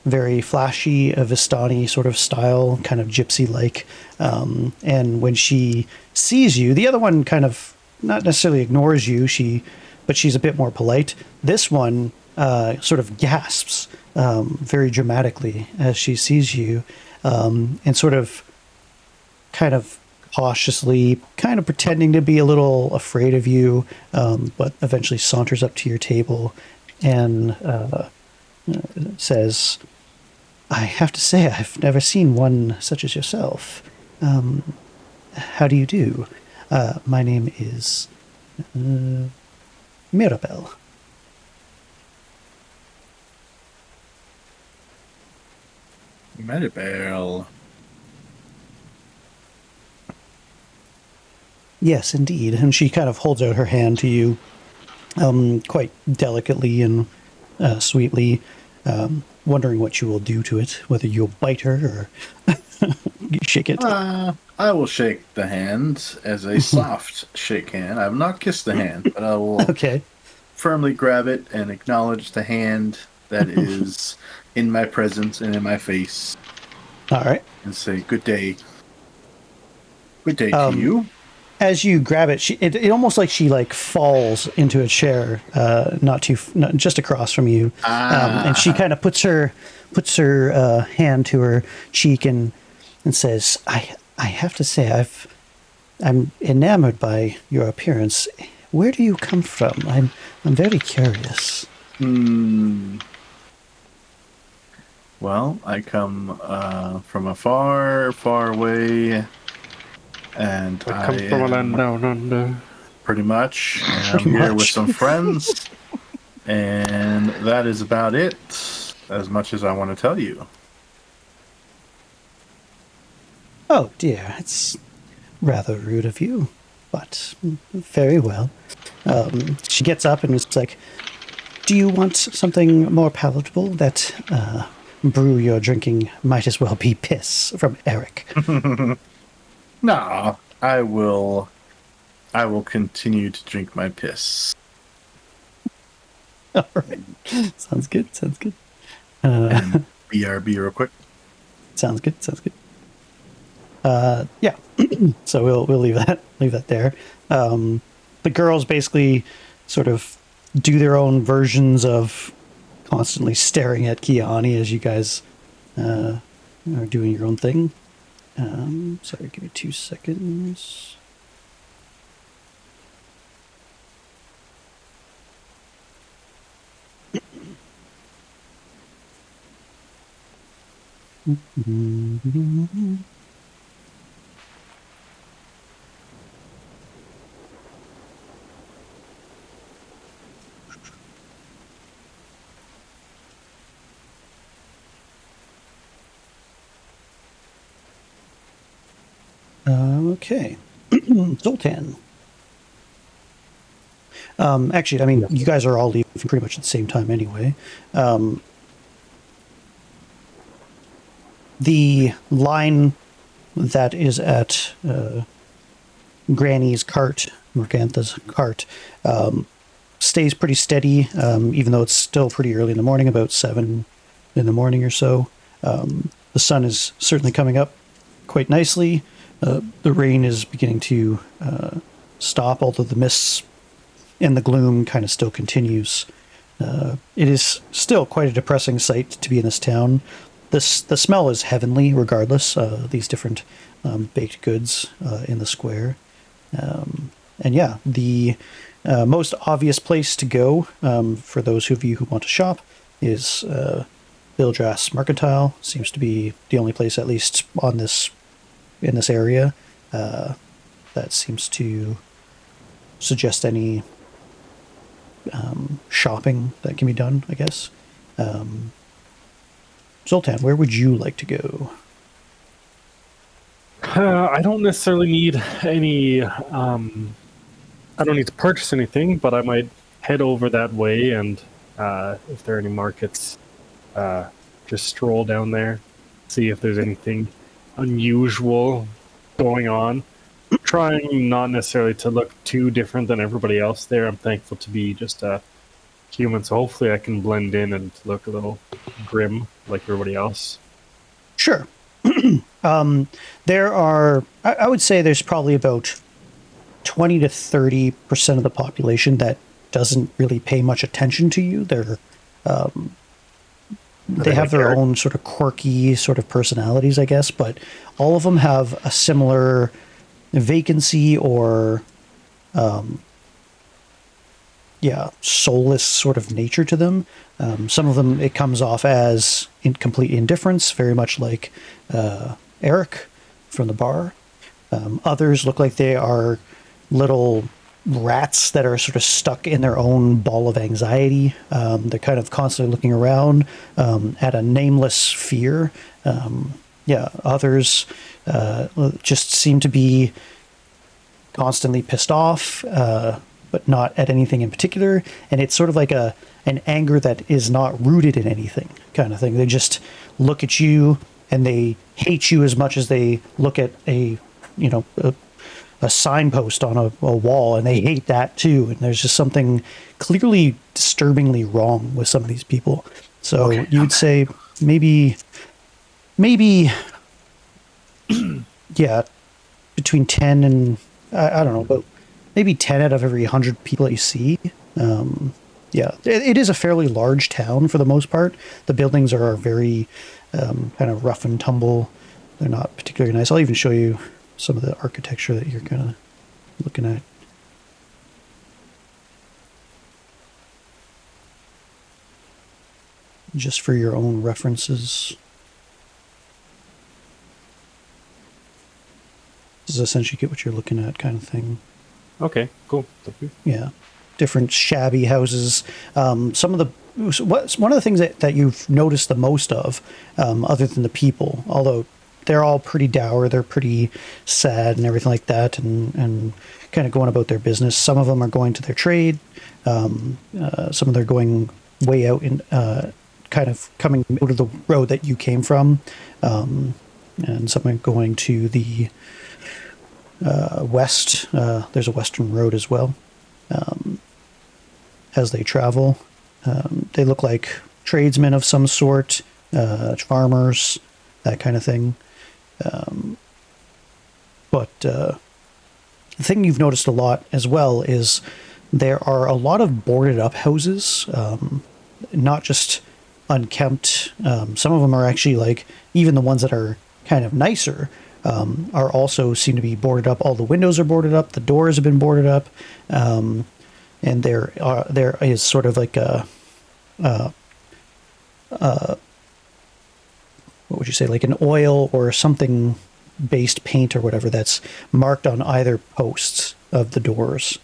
very flashy, a Vistani sort of style, kind of gypsy-like. And when she sees you, the other one kind of not necessarily ignores you, but she's a bit more polite. This one sort of gasps very dramatically as she sees you, and sort of kind of cautiously, kind of pretending to be a little afraid of you, but eventually saunters up to your table and says, "I have to say, I've never seen one such as yourself. How do you do? My name is Mirabelle." Mirabelle. Yes, indeed. And she kind of holds out her hand to you, quite delicately and sweetly, wondering what you will do to it, whether you'll bite her or you shake it. I will shake the hand as a soft shake hand. I have not kissed the hand, but I will firmly grab it and acknowledge the hand that is in my presence and in my face. All right. And say, good day. Good day to you. As you grab it, it almost like she falls into a chair, not just across from you, and she kind of puts her hand to her cheek and says, "I have to say, I'm enamored by your appearance. Where do you come from? I'm very curious." Well, I come from a far, far way, and I I come from a land am down under. pretty much, and I'm Pretty here with much. some friends, and that is about it, as much as I want to tell you. Oh dear, it's rather rude of you, but very well. She gets up and is like, do you want something more palatable? That brew you're drinking might as well be piss from Eric. Nah, I will continue to drink my piss. All right. Sounds good. Sounds good. And BRB real quick. Sounds good. Sounds good. Yeah. So we'll leave that there. The girls basically sort of do their own versions of constantly staring at Kinyaa'áanii as you guys are doing your own thing. Sorry, give me 2 seconds. Okay. Zoltan. Actually, I mean, you guys are all leaving pretty much at the same time anyway. The line that is at Granny's cart, Morgantha's cart, stays pretty steady, even though it's still pretty early in the morning, about 7 in the morning or so. The sun is certainly coming up quite nicely. The rain is beginning to stop, although the mists and the gloom kind of still continues. It is still quite a depressing sight to be in this town. The smell is heavenly, regardless. These different baked goods in the square. And yeah, the most obvious place to go for those of you who want to shop is Village Mercantile. Seems to be the only place, at least on this in this area, that seems to suggest any shopping that can be done, I guess. Zoltan, where would you like to go? I don't necessarily need any. I don't need to purchase anything, but I might head over that way, and if there are any markets, just stroll down there, see if there's anything unusual going on. Trying not necessarily to look too different than everybody else there. I'm thankful to be just a human, so hopefully I can blend in and look a little grim like everybody else. Sure. There are, I would say there's probably about 20 to 30% of the population that doesn't really pay much attention to you. They have their own sort of quirky sort of personalities, I guess, but all of them have a similar vacancy or, soulless sort of nature to them. Some of them, it comes off as complete indifference, very much like Eric from the bar. Others look like they are little rats that are sort of stuck in their own ball of anxiety. They're kind of constantly looking around at a nameless fear. Others just seem to be constantly pissed off, but not at anything in particular. And it's sort of like an anger that is not rooted in anything kind of thing. They just look at you and they hate you as much as they look at a signpost on a wall, and they hate that too. And there's just something clearly disturbingly wrong with some of these people. So you would say maybe between 10 and I don't know, but maybe 10 out of every 100 people that you see. It is a fairly large town for the most part. The buildings are very kind of rough and tumble. They're not particularly nice. I'll even show you some of the architecture that you're kind of looking at. just for your own references. This is essentially get what you're looking at kind of thing. Okay, cool. Thank you. Yeah. Different shabby houses. Some of the one of the things that you've noticed the most of, other than the people, although they're all pretty dour, they're pretty sad and everything like that, and kind of going about their business. Some of them are going to their trade. Some of them are going way out in kind of coming out of the road that you came from, and some are going to the west. There's a western road as well. As they travel, they look like tradesmen of some sort, farmers, that kind of thing. But the thing you've noticed a lot as well is there are a lot of boarded up houses, not just unkempt. Some of them are actually like, even the ones that are kind of nicer are also seem to be boarded up. All the windows are boarded up. The doors have been boarded up. And there is sort of like a what would you say, like an oil or something based paint or whatever that's marked on either posts of the doors.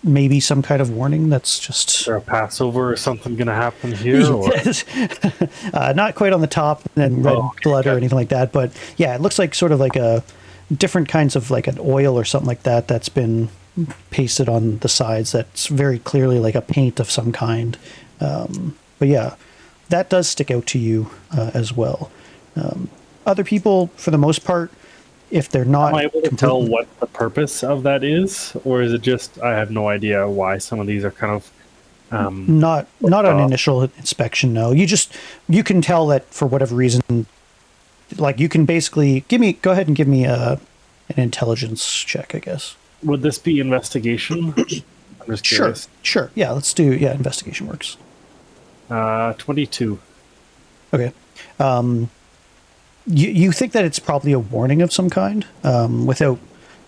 Maybe some kind of warning that's just... Is there a Passover or something going to happen here? Or? Not quite on the top and red blood or anything like that, but yeah, it looks like sort of like a different kinds of like an oil or something like that that's been pasted on the sides. That's very clearly like a paint of some kind. But yeah, that does stick out to you as well. Other people, for the most part, if they're not... Am I able to tell what the purpose of that is? Or is it just, I have no idea why some of these are kind of... not on initial inspection, no. You can tell that for whatever reason, like you can basically... Go ahead and give me an intelligence check, I guess. Would this be investigation? I'm just curious. Sure. Yeah, let's do... Yeah, investigation works. 22. Okay. You think that it's probably a warning of some kind, without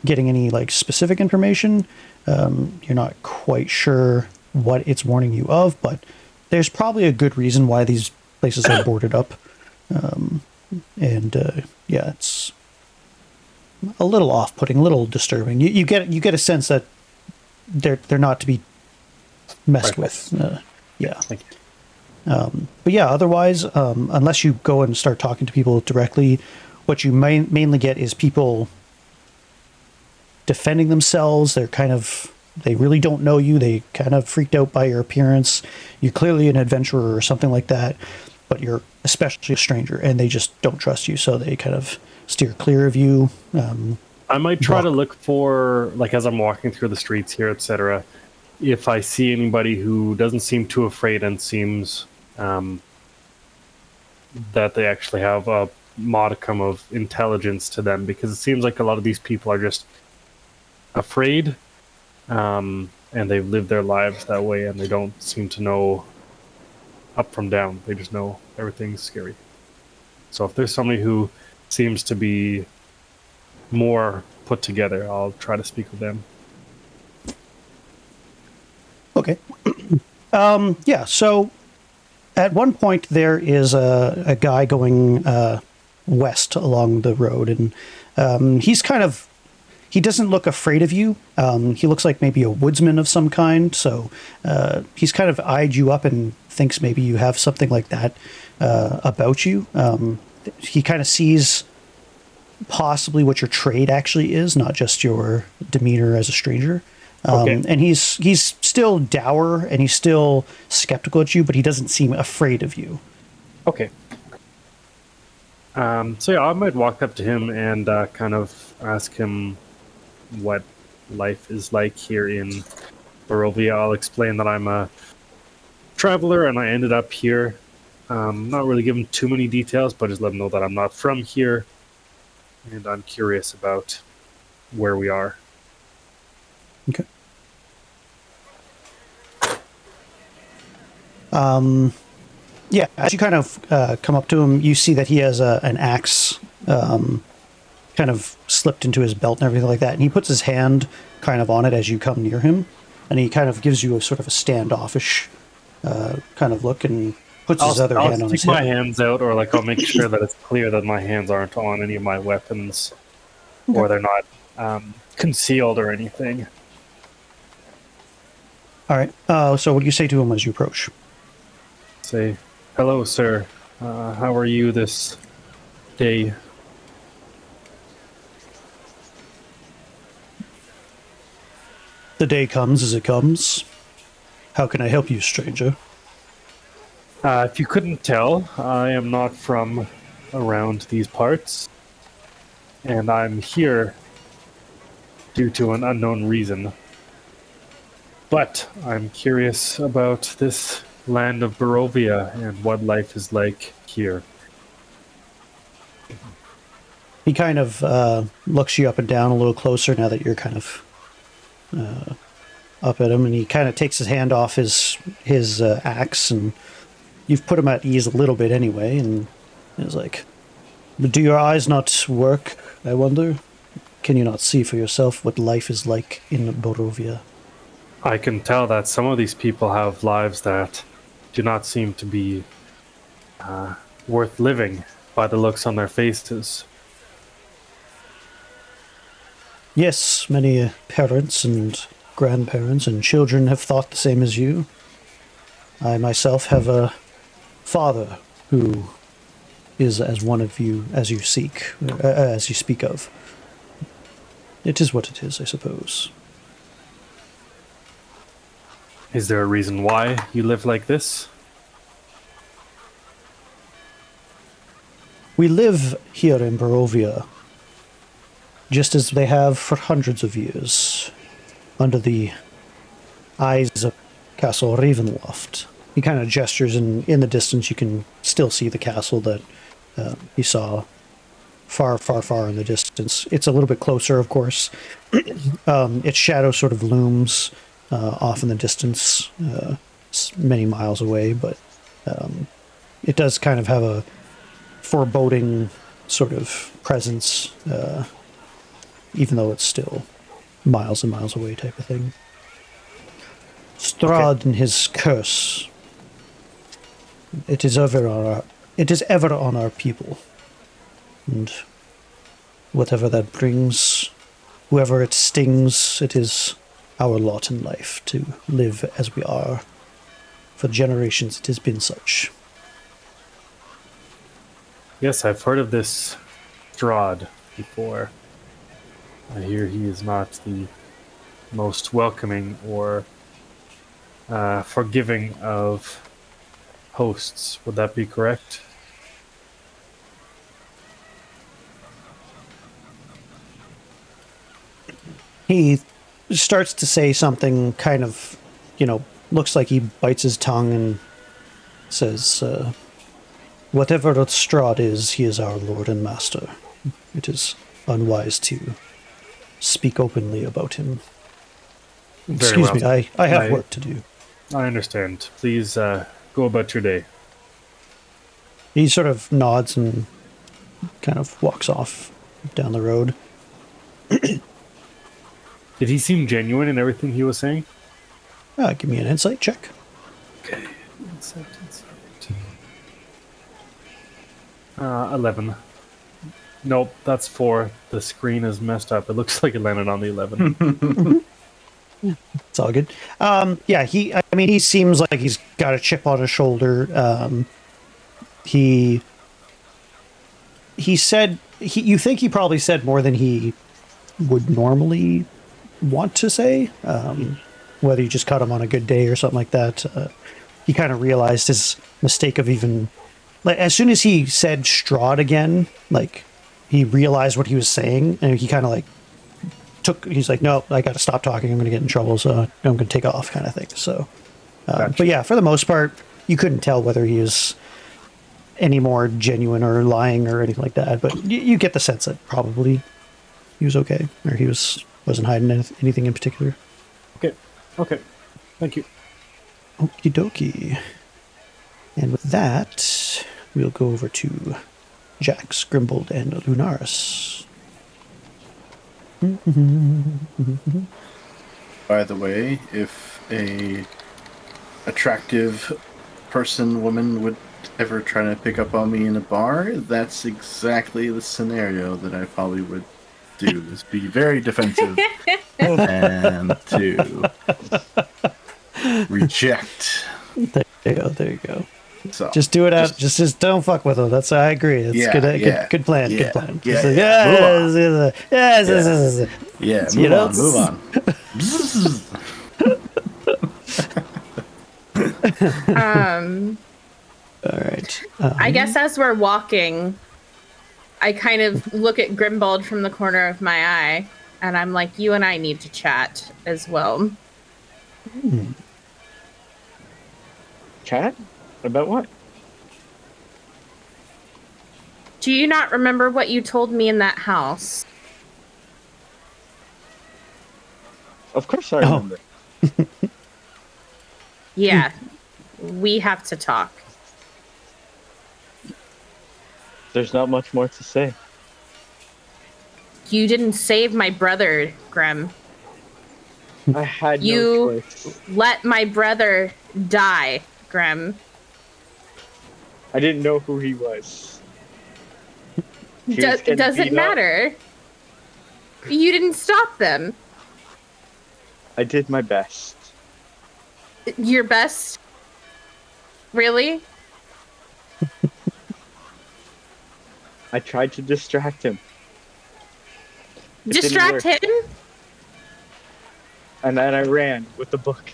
getting any like specific information. You're not quite sure what it's warning you of, but there's probably a good reason why these places are boarded up. Yeah, it's a little off-putting, a little disturbing. You get a sense that they're not to be messed with. Yeah. Thank you. But yeah, otherwise, unless you go and start talking to people directly, what you mainly get is people defending themselves. They really don't know you. They kind of freaked out by your appearance. You're clearly an adventurer or something like that, but you're especially a stranger, and they just don't trust you, so they kind of steer clear of you. I might try to look for, like, as I'm walking through the streets here, etc., if I see anybody who doesn't seem too afraid and seems that they actually have a modicum of intelligence to them, because it seems like a lot of these people are just afraid, and they've lived their lives that way, and they don't seem to know up from down. They just know everything's scary. So if there's somebody who seems to be more put together, I'll try to speak with them. Okay. Yeah, so at one point there is a guy going west along the road, and he doesn't look afraid of you. He looks like maybe a woodsman of some kind, so he's kind of eyed you up and thinks maybe you have something like that about you. He kind of sees possibly what your trade actually is, not just your demeanor as a stranger. Okay. And he's still dour and he's still skeptical at you, but he doesn't seem afraid of you. Okay. So yeah, I might walk up to him and kind of ask him what life is like here in Barovia. I'll explain that I'm a traveler and I ended up here. Not really give him too many details, but just let him know that I'm not from here and I'm curious about where we are. Okay. Yeah, as you kind of come up to him, you see that he has an axe kind of slipped into his belt and everything like that. And he puts his hand kind of on it as you come near him. And he kind of gives you a sort of a standoffish kind of look and puts his other I'll hand on his stick my hip. hands out, or like I'll make sure that it's clear that my hands aren't on any of my weapons, or they're not concealed or anything. All right. So what do you say to him as you approach? Say, hello, sir. How are you this day? The day comes as it comes. How can I help you, stranger? If you couldn't tell, I am not from around these parts, and I'm here due to an unknown reason. But I'm curious about this land of Barovia and what life is like here. He kind of looks you up and down a little closer now that you're kind of up at him, and he kind of takes his hand off his axe, and you've put him at ease a little bit anyway, and he's like, "But do your eyes not work, I wonder? Can you not see for yourself what life is like in Barovia?" I can tell that some of these people have lives that do not seem to be worth living by the looks on their faces. Yes, many parents and grandparents and children have thought the same as you. I myself have a father who is as one of you as you seek, as you speak of. It is what it is, I suppose. Is there a reason why you live like this? We live here in Barovia, just as they have for hundreds of years, under the eyes of Castle Ravenloft. He kind of gestures, and in the distance you can still see the castle that he saw far, far, far in the distance. It's a little bit closer, of course. Its shadow sort of looms off in the distance, many miles away, but it does kind of have a foreboding sort of presence, even though it's still miles and miles away type of thing. Strahd and his curse. It is ever on our people. And whatever that brings, whoever it stings, it is our lot in life to live as we are. For generations it has been such. Yes, I've heard of this Strahd before. I hear he is not the most welcoming or forgiving of hosts. Would that be correct? He starts to say something kind of, looks like he bites his tongue and says, whatever Strahd is, he is our lord and master. It is unwise to speak openly about him. Very Excuse well. me, I have work to do. I understand. Please go about your day. He sort of nods and kind of walks off down the road. Did he seem genuine in everything he was saying? Give me an insight check. Okay. Insight. 11. Nope, that's 4. The screen is messed up. It looks like it landed on the 11. It's all good. Yeah, he seems like he's got a chip on his shoulder. He said, you think he probably said more than he would normally want to say, whether you just caught him on a good day or something like that. He kind of realized his mistake of even, like, as soon as he said Strahd again, like, he realized what he was saying, and he kind of like he's like, no, I got to stop talking. I'm going to get in trouble, so I'm going to take off, kind of thing. So, Gotcha. But yeah, for the most part, you couldn't tell whether he is any more genuine or lying or anything like that. But you get the sense that probably he was okay, or he wasn't hiding anything in particular. Okay. Thank you. Okie dokie. And with that, we'll go over to Jax, Grimbald, and Lunaris. By the way, if a attractive woman would ever try to pick up on me in a bar, that's exactly the scenario that I probably would do, is be very defensive and to reject. There you go. There you go. So Just do it out. Just don't fuck with them. That's I agree. It's good plan. Good plan. Yeah, Just yeah, You know, move on. All right. I guess as we're walking, I kind of look at Grimbald from the corner of my eye, and I'm like, you and I need to chat as well. Chat? About what? Do you not remember what you told me in that house? Of course I remember. Yeah, we have to talk. There's not much more to say. You didn't save my brother, Grim. I had You no choice. let my brother die, Grim. I didn't know who he was. He was getting Doesn't beat up. matter. You didn't stop them. I did my best. Your best? Really? I tried to distract him. It didn't Distract work. him? And then I ran with the book.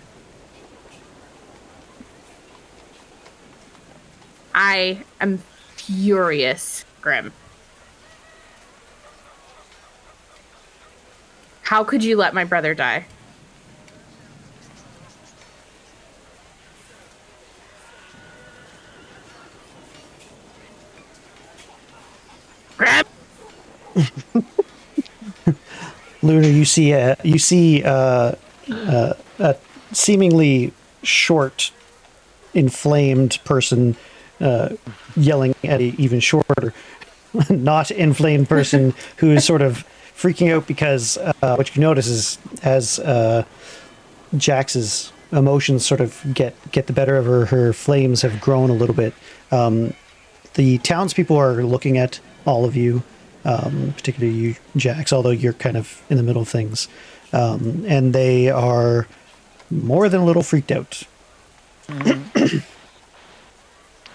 I am furious, Grim. How could you let my brother die? Grim! Luna, you see a seemingly short, inflamed person yelling at a even shorter, not inflamed person who is sort of freaking out because what you notice is as Jax's emotions sort of get the better of her, her flames have grown a little bit. The townspeople are looking at all of you, particularly you, Jax, although you're kind of in the middle of things. And they are more than a little freaked out.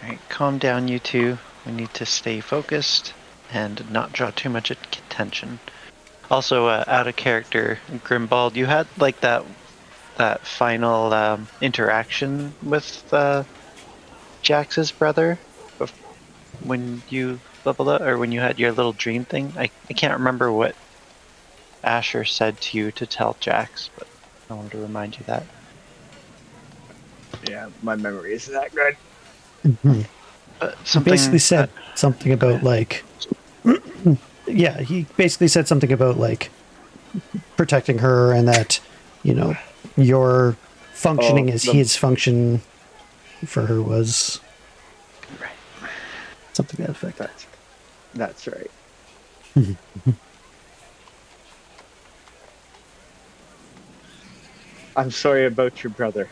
Alright, calm down, you two. We need to stay focused and not draw too much attention. Also, out of character, Grimbald, you had like that final interaction with Jax's brother when you leveled up, or when you had your little dream thing. I can't remember what Asher said to you to tell Jax, but I wanted to remind you that. Yeah, my memory isn't that good. But He basically said something about like, yeah, he basically said something about like protecting her and that, you know, your functioning as his function for her was something to that effect. That's right. I'm sorry about your brother.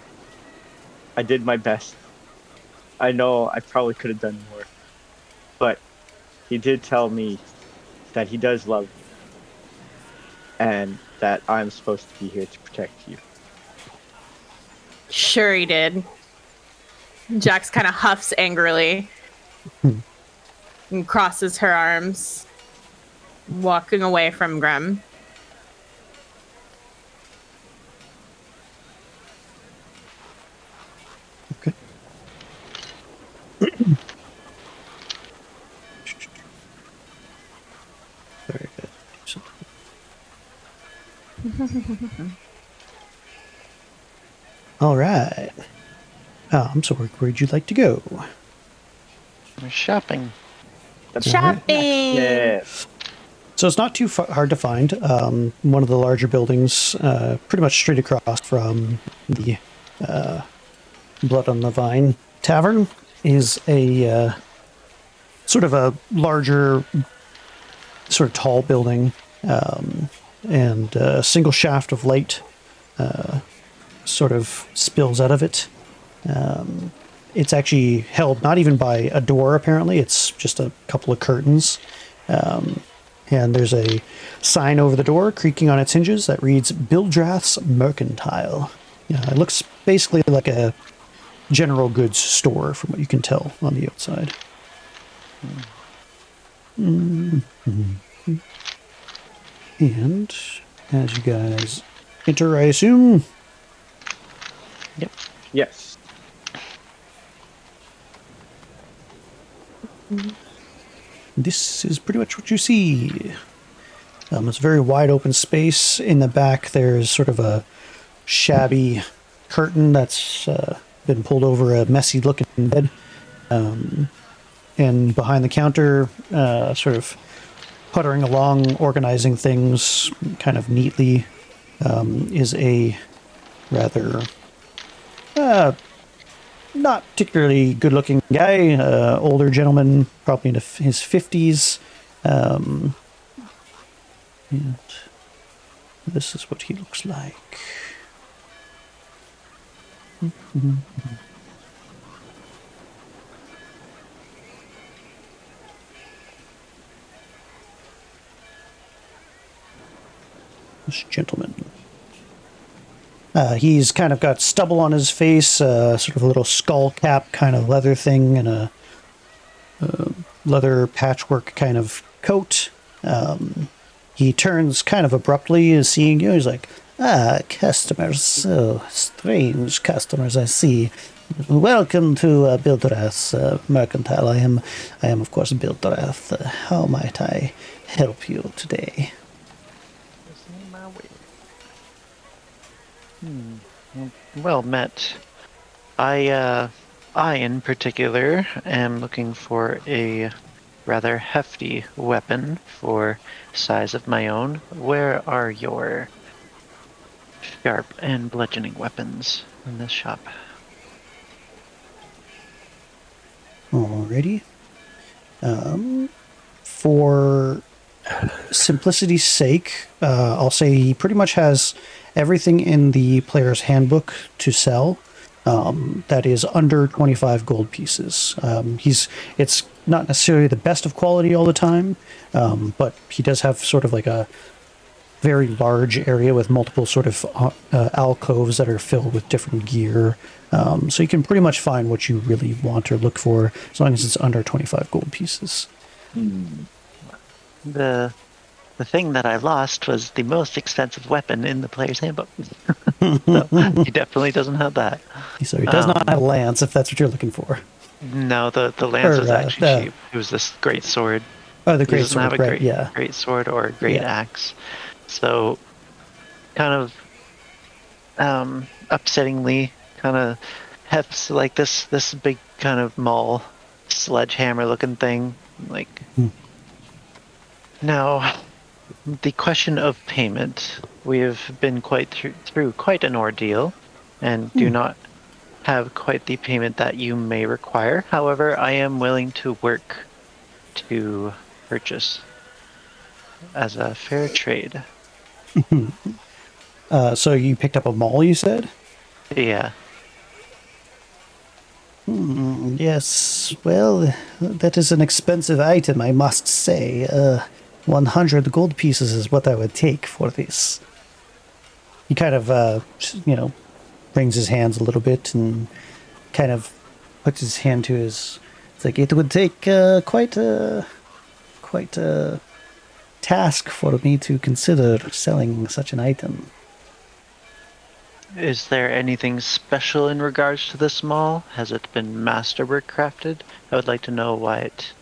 I did my best. I know I probably could have done more. But he did tell me that he does love me. And that I'm supposed to be here to protect you. Sure he did. Jax kind of huffs angrily and crosses her arms, walking away from Grim. Okay. Very good. All right. So where'd you like to go? we're shopping. Shopping! Yeah. So it's not too hard to find. One of the larger buildings, pretty much straight across from the Blood on the Vine Tavern, is a sort of a larger, sort of tall building, and a single shaft of light sort of spills out of it. It's actually held not even by a door, apparently. It's just a couple of curtains. And there's a sign over the door, creaking on its hinges, that reads Bildrath's Mercantile. Yeah, it looks basically like a general goods store, from what you can tell on the outside. And as you guys enter, I assume. Yep. Yes. This is pretty much what you see. It's a very wide open space. In the back, there's sort of a shabby curtain that's been pulled over a messy looking bed. And behind the counter, sort of puttering along, organizing things kind of neatly, is a rather not particularly good-looking guy, older gentleman, probably in his 50s. And this is what he looks like. This gentleman. He's kind of got stubble on his face, sort of a little skull cap kind of leather thing, and a leather patchwork kind of coat. He turns kind of abruptly, seeing you. He's like, customers, so strange customers I see. Welcome to Bildrath's Mercantile. I am, of course, Bildrath. How might I help you today? Well met. I in particular am looking for a rather hefty weapon for size of my own. Where are your sharp and bludgeoning weapons in this shop? Alrighty. For simplicity's sake, I'll say he pretty much has everything in the player's handbook to sell that is under 25 gold pieces. It's not necessarily the best of quality all the time, but he does have sort of like a very large area with multiple sort of alcoves that are filled with different gear. So you can pretty much find what you really want or look for as long as it's under 25 gold pieces. The thing that I lost was the most expensive weapon in the player's handbook. So he definitely doesn't have that. So he does not have a lance, if that's what you're looking for. No, the lance was actually cheap. It was this great sword. Oh, the great he doesn't sword, have a right, yeah. great sword or a great axe. So, kind of upsettingly, kind of hefts like this big kind of maul sledgehammer looking thing. Like, now, the question of payment. We have been quite through quite an ordeal, and do not have quite the payment that you may require. However, I am willing to work to purchase as a fair trade. So you picked up a maul, you said? Yeah. Yes, well, that is an expensive item, I must say. 100 gold pieces is what I would take for this. He kind of, brings his hands a little bit and kind of puts his hand to his... It's like, it would take quite a task for me to consider selling such an item. Is there anything special in regards to this maul? Has it been masterwork crafted? I would like to know why it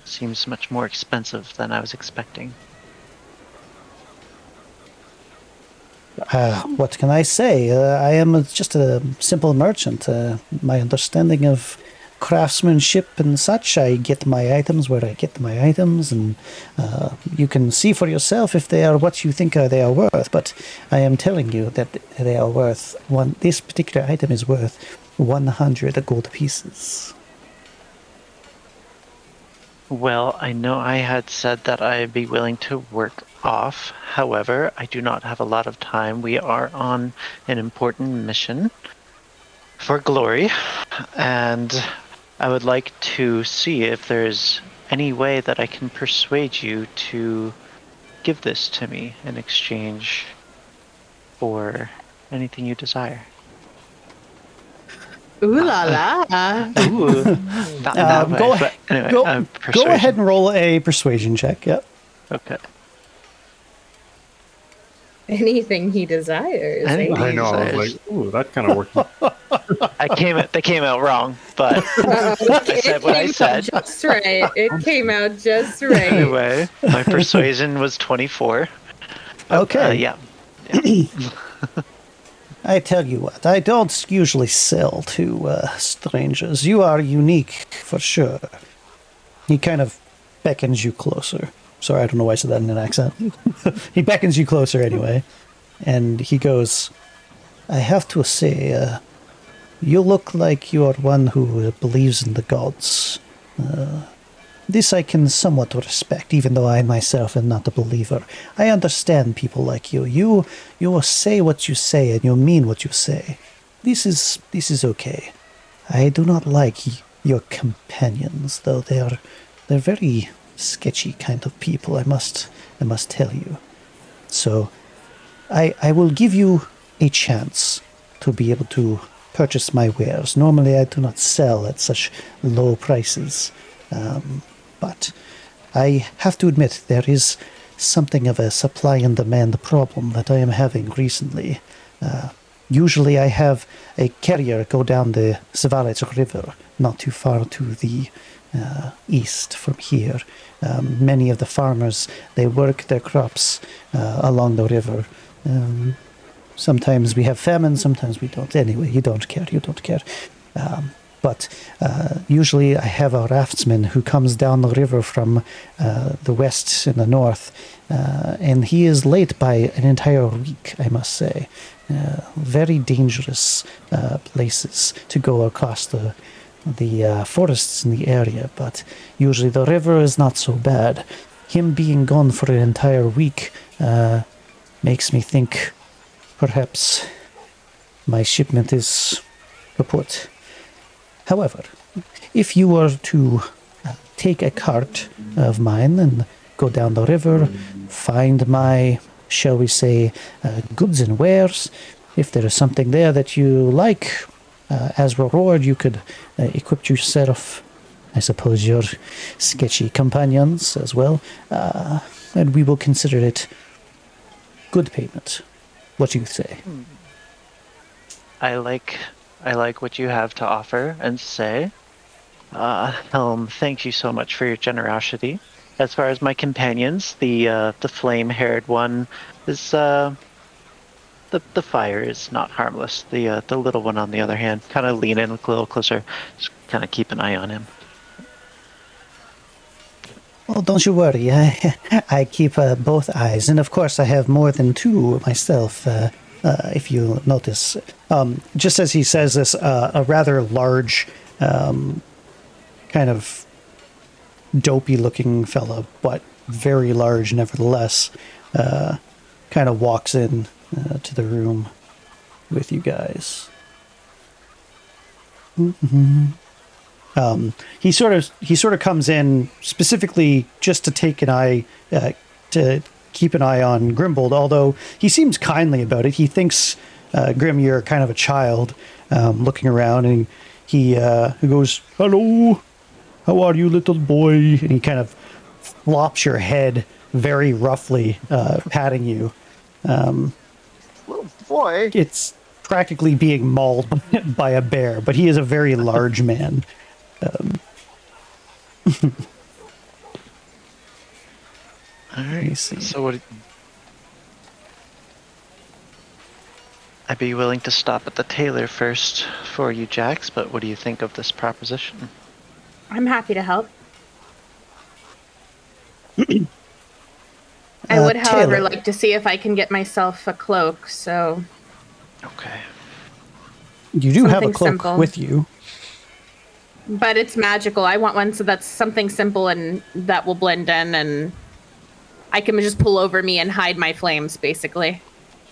seems much more expensive than I was expecting. What can I say? I am just a simple merchant. My understanding of craftsmanship and such, I get my items where I get my items, and you can see for yourself if they are what you think they are worth. But I am telling you that they are worth this particular item is worth 100 gold pieces. Well, I know I had said that I'd be willing to work off. However, I do not have a lot of time. We are on an important mission. for glory, and I would like to see if there's any way that I can persuade you to give this to me in exchange for anything you desire. Ooh la la. Ooh, not that way. Go, But anyway, go, go persuasion. ahead and roll a persuasion check. Yep. Okay. Anything he desires. Anything. I know. I was like, ooh, that kind of worked. They came out wrong, but I said what I said. Just right. It came out just right. Anyway, my persuasion was 24. Okay. Yeah. I tell you what, I don't usually sell to strangers. You are unique, for sure. He kind of beckons you closer. Sorry, I don't know why I said that in an accent. He beckons you closer anyway. And he goes, I have to say, you look like you are one who believes in the gods. This I can somewhat respect, even though I myself am not a believer. I understand people like you. You will say what you say, and you mean what you say. This is okay. I do not like your companions, though. They're very sketchy kind of people. I must tell you. So, I will give you a chance to be able to purchase my wares. Normally, I do not sell at such low prices. But I have to admit there is something of a supply and demand problem that I am having recently. Usually I have a carrier go down the Svalec River, not too far to the east from here. Many of the farmers, they work their crops along the river. Sometimes we have famine, sometimes we don't. Anyway, you don't care. But usually I have a raftsman who comes down the river from the west and the north, and he is late by an entire week, I must say. Very dangerous places to go across the forests in the area, but usually the river is not so bad. Him being gone for an entire week makes me think perhaps my shipment is kaput. However, if you were to take a cart of mine and go down the river, find my, shall we say, goods and wares, if there is something there that you like, as reward, you could equip yourself, I suppose, your sketchy companions as well, and we will consider it good payment. What do you say? I like what you have to offer and say. Helm, thank you so much for your generosity. As far as my companions, the flame-haired one is the fire is not harmless. The little one, on the other hand, kind of lean in a little closer, just kind of keep an eye on him. Well, don't you worry. I keep both eyes, and of course I have more than two myself. If you notice, just as he says this, a rather large, kind of dopey-looking fella, but very large nevertheless, kind of walks in to the room with you guys. Mm-hmm. He sort of comes in specifically just to take an eye, to keep an eye on Grimbald, although he seems kindly about it. He thinks, Grim, you're kind of a child, looking around, and he goes, "Hello, how are you, little boy?" And he kind of flops your head very roughly, patting you. Little boy. It's practically being mauled by a bear, but he is a very large man. All right. So what? I'd be willing to stop at the tailor first for you, Jax. But what do you think of this proposition? I'm happy to help. I would, however, Taylor. like to see if I can get myself a cloak, so... Okay. You do have a Something cloak simple. with you. But it's magical. I want one so that's something simple and that will blend in, and I can just pull over me and hide my flames, basically.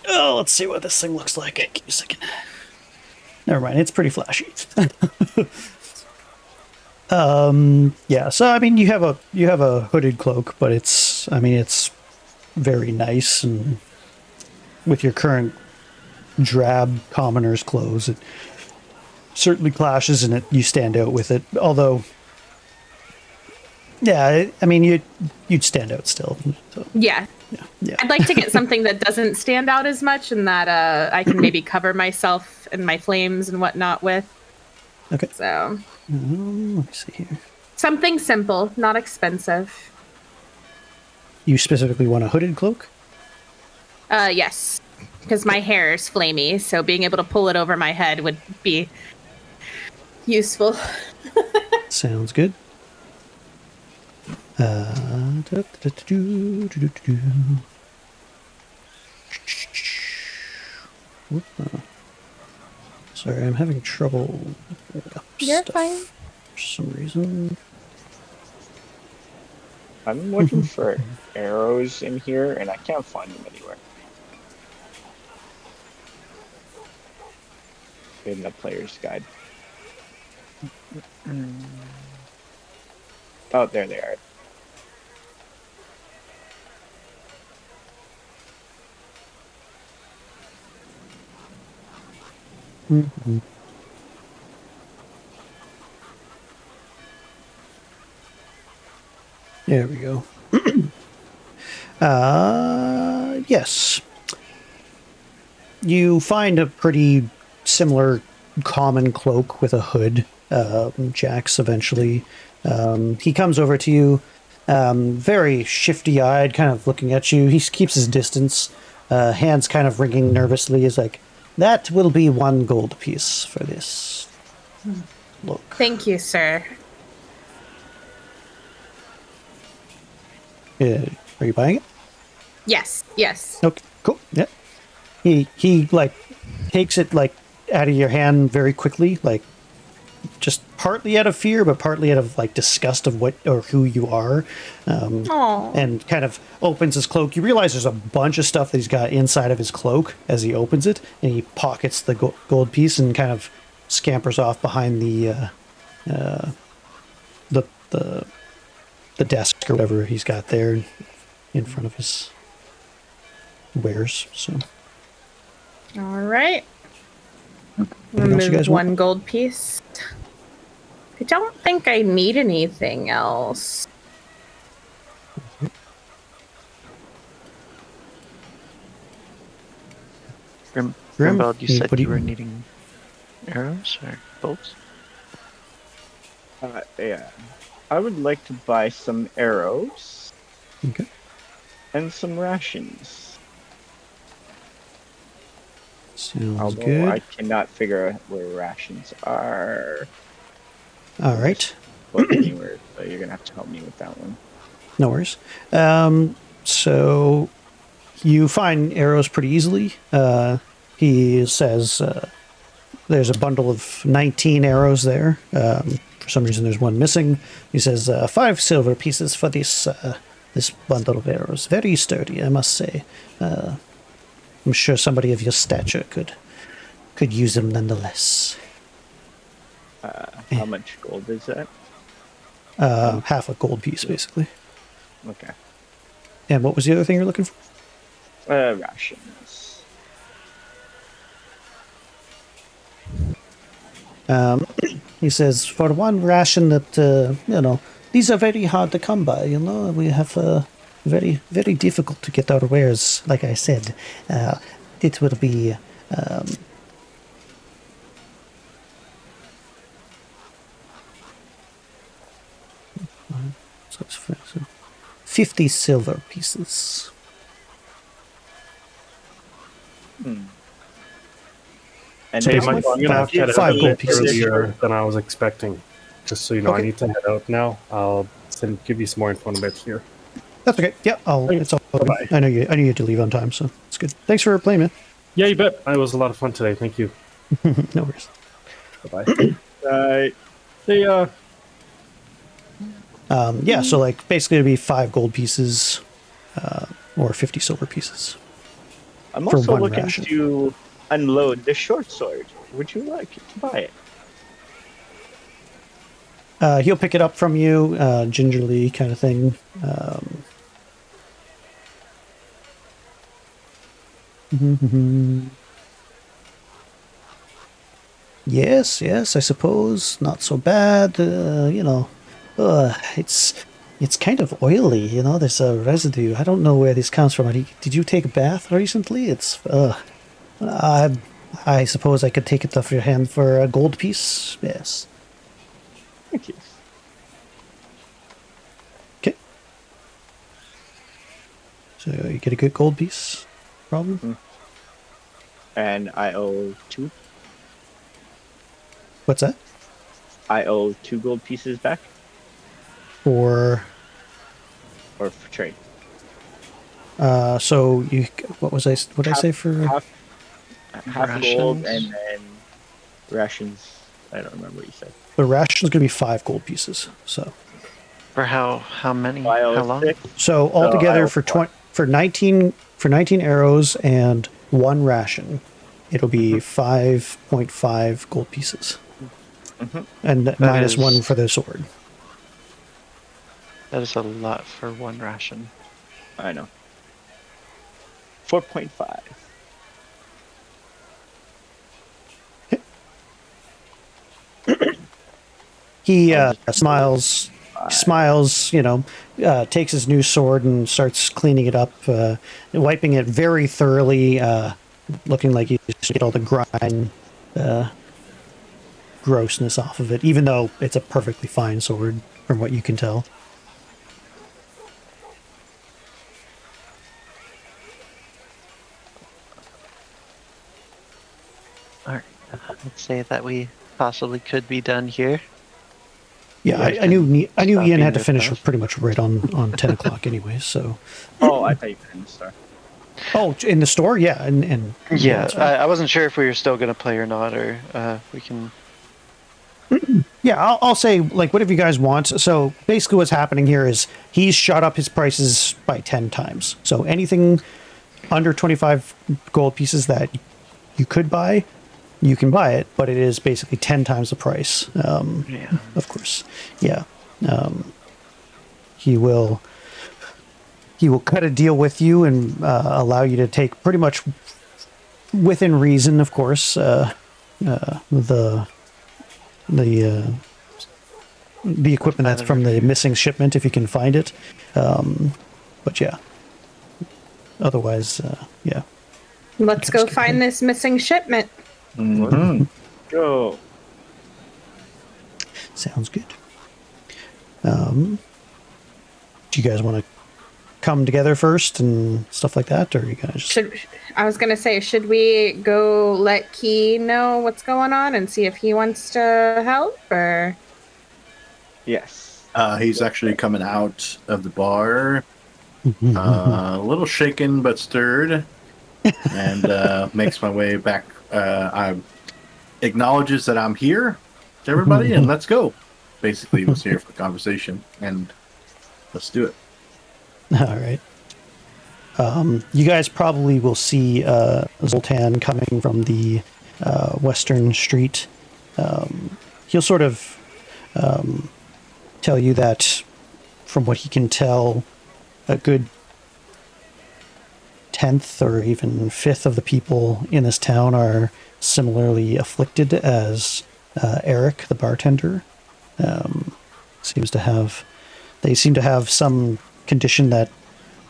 Oh, let's see what this thing looks like. Give me a second. Never mind. It's pretty flashy. Yeah. So I mean, you have a hooded cloak, but it's very nice, and with your current drab commoner's clothes, it certainly clashes, and you stand out with it. Although, yeah, I mean, you'd stand out still. So, Yeah. yeah. I'd like to get something that doesn't stand out as much and that I can maybe cover myself and my flames and whatnot with. Okay. So, Let me see here. something simple, not expensive. You specifically want a hooded cloak? Yes, because my hair is flamey, so being able to pull it over my head would be useful. Sounds good. Sorry, I'm having trouble pulling up You're stuff fine. for some reason. I'm looking for arrows in here, and I can't find them anywhere. In the player's guide. Oh, there they are. There we go. Yes. You find a pretty similar common cloak with a hood. Jax eventually. He comes over to you, very shifty-eyed, kind of looking at you. He keeps his distance, hands kind of ringing nervously. He's like, "That will be 1 gold piece for this cloak." Thank you, sir. Are you buying it? Yes, yes. Okay, cool. Yeah. He like takes it like out of your hand very quickly, like just partly out of fear, but partly out of like disgust of what or who you are, Aw. and kind of opens his cloak. You realize there's a bunch of stuff that he's got inside of his cloak as he opens it, and he pockets the gold piece and kind of scampers off behind the desk or whatever he's got there in front of his wares. So, All right. anything else you guys Remove want? 1 gold piece. I don't think I need anything else. Grimbald, you said what do you were needing arrows or bolts? Yeah. I would like to buy some arrows Okay. and some rations. Sounds Although good. I cannot figure out where rations are. All right. But anywhere, so you're gonna have to help me with that one. No worries. So you find arrows pretty easily. He says there's a bundle of 19 arrows there. For some reason, there's one missing. He says 5 silver pieces for this bundle of arrows. Very sturdy, I must say. I'm sure somebody of your stature could use them nonetheless. How much gold is that? Half a gold piece, basically. Okay. And what was the other thing you're looking for? Rations. He says, for one ration that, these are very hard to come by, we have very, very difficult to get our wares, like I said. It will be, so it's 50 silver pieces. And Hey, there's Michael, I'm gonna have to head out 5 a gold bit pieces. earlier than I was expecting. Just so you know, I Okay. need to head out now. I'll give you some more info in a bit here. That's okay. Yeah, it's all good. Bye-bye. I knew you had to leave on time, so it's good. Thanks for playing, man. Yeah, you bet. It was a lot of fun today. Thank you. No worries. Bye-bye. Hey, Yeah, so like basically it'd be 5 gold pieces, or 50 silver pieces. I'm for also one looking ration. to unload the short sword. Would you like to buy it? He'll pick it up from you, gingerly kind of thing. Yes, I suppose. Not so bad. It's kind of oily, there's a residue. I don't know where this comes from. Did you take a bath recently? I suppose I could take it off your hand for a gold piece. Yes. Thank you. Okay. So you get a good gold piece? Problem? And I owe 2. What's that? I owe 2 gold pieces back, For for trade. so you what was I what did I say for Half gold and then rations. I don't remember what you said. the ration's going to be 5 gold pieces. So For how many? I owe How long? 6. So I altogether owe for 19 arrows and 1 ration, it'll be 5.5 gold pieces. And minus is- 1 for the sword. That is a lot for 1 ration. I know. 4.5. He smiles, takes his new sword and starts cleaning it up, wiping it very thoroughly, looking like he's to get all the grime, grossness off of it, even though it's a perfectly fine sword from what you can tell. Alright. Let's say that we possibly could be done here. Yeah, I knew Stop Ian being had to this finish fast. pretty much right on 10 o'clock anyway, so. Oh, I thought you were in the store. Oh, in the store? Yeah, and Yeah, that's fine. I wasn't sure if we were still going to play or not, or we can... Yeah, I'll say, like, whatever you guys want. So basically what's happening here is he's shot up his prices by 10 times. So anything under 25 gold pieces that you could buy, you can buy it, but it is basically 10 times the price. Yeah. Of course. Yeah. He will cut a deal with you and allow you to take pretty much within reason, of course, the equipment that's from the missing shipment if you can find it. But yeah. Otherwise, yeah. Let's go find this missing shipment. Go. Sounds good. Do you guys want to come together first and stuff like that, or are you guys just... I was gonna say, should we go let Key know what's going on and see if he wants to help, or? Yes. He's actually coming out of the bar, a little shaken but stirred, and makes my way back. I acknowledges that I'm here to everybody, and let's go. Basically, he was here for the conversation, and let's do it. All right. You guys probably will see Zoltan coming from the western street. He'll sort of tell you that, from what he can tell, a good 10th or even 5th of the people in this town are similarly afflicted as Eric, the bartender. They seem to have some condition that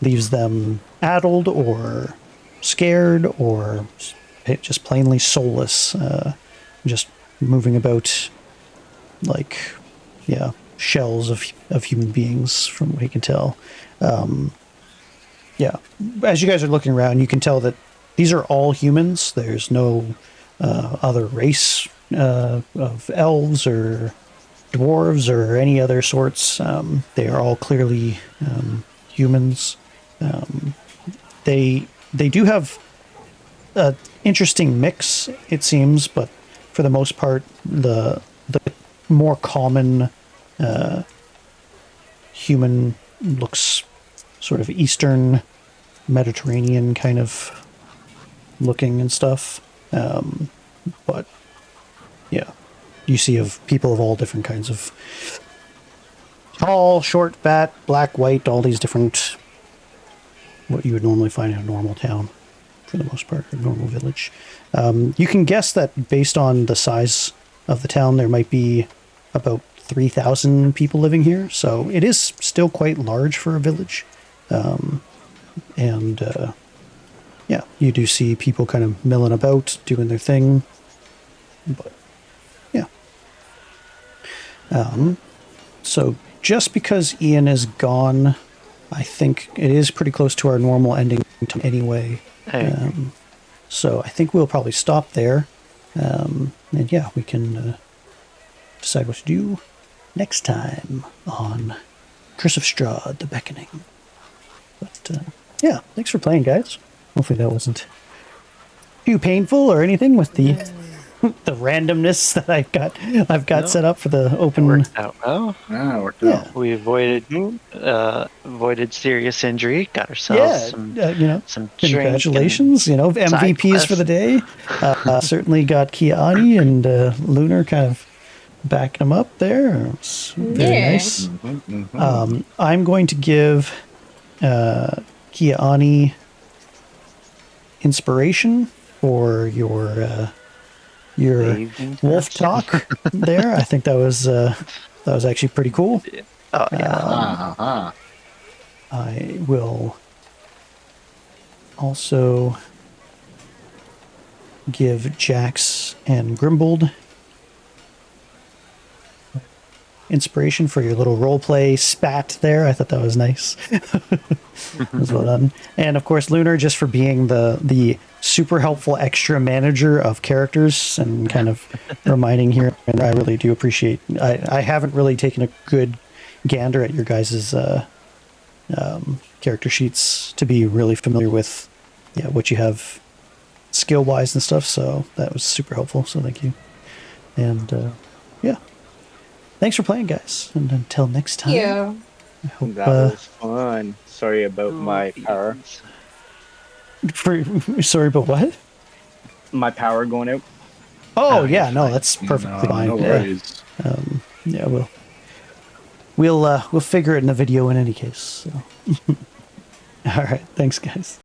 leaves them addled or scared or just plainly soulless, just moving about like, yeah, shells of human beings from what he can tell. Yeah, as you guys are looking around, you can tell that these are all humans. There's no other race of elves or dwarves or any other sorts. They are all clearly humans. They do have an interesting mix, it seems, but for the most part, the more common human looks sort of Eastern Mediterranean kind of looking and stuff. But yeah, you see of people of all different kinds of tall, short, fat, black, white, all these different, what you would normally find in a normal town, for the most part, a normal village. You can guess that based on the size of the town, there might be about 3,000 people living here. So it is still quite large for a village. Yeah, you do see people kind of milling about, doing their thing. But yeah. So just because Ian is gone, I think it is pretty close to our normal ending anyway. Hey. So I think we'll probably stop there. And yeah, we can decide what to do next time on Curse of Strahd, the Beckoning. But yeah, thanks for playing, guys. Hopefully that wasn't too painful or anything with the the randomness that I've got set up for the open. Worked out well. Ah, worked Yeah. out. We avoided serious injury. Got ourselves some some drink congratulations, MVPs for the day. Certainly got Kinyaa'áanii and Lunar kind of backing them up there. It's very Yeah. nice. I'm going to give Kinyaa'áanii inspiration for your Waving wolf taps. talk there. I think that was actually pretty cool. Oh yeah. I will also give Jax and Grimbald inspiration for your little roleplay spat there. I thought that was nice. That was well done. And of course, Lunar, just for being the super helpful extra manager of characters and kind of reminding here. And I really do appreciate. I haven't really taken a good gander at your guys' character sheets to be really familiar with what you have skill wise and stuff. So that was super helpful. So thank you. And yeah. Thanks for playing, guys. And until next time. Yeah. I hope, That was fun. Sorry about my power. sorry, but what? My power going out. Oh, yeah, no, that's perfectly fine. No Yeah. worries. Yeah, we'll figure it in the video in any case. So. All right, thanks, guys.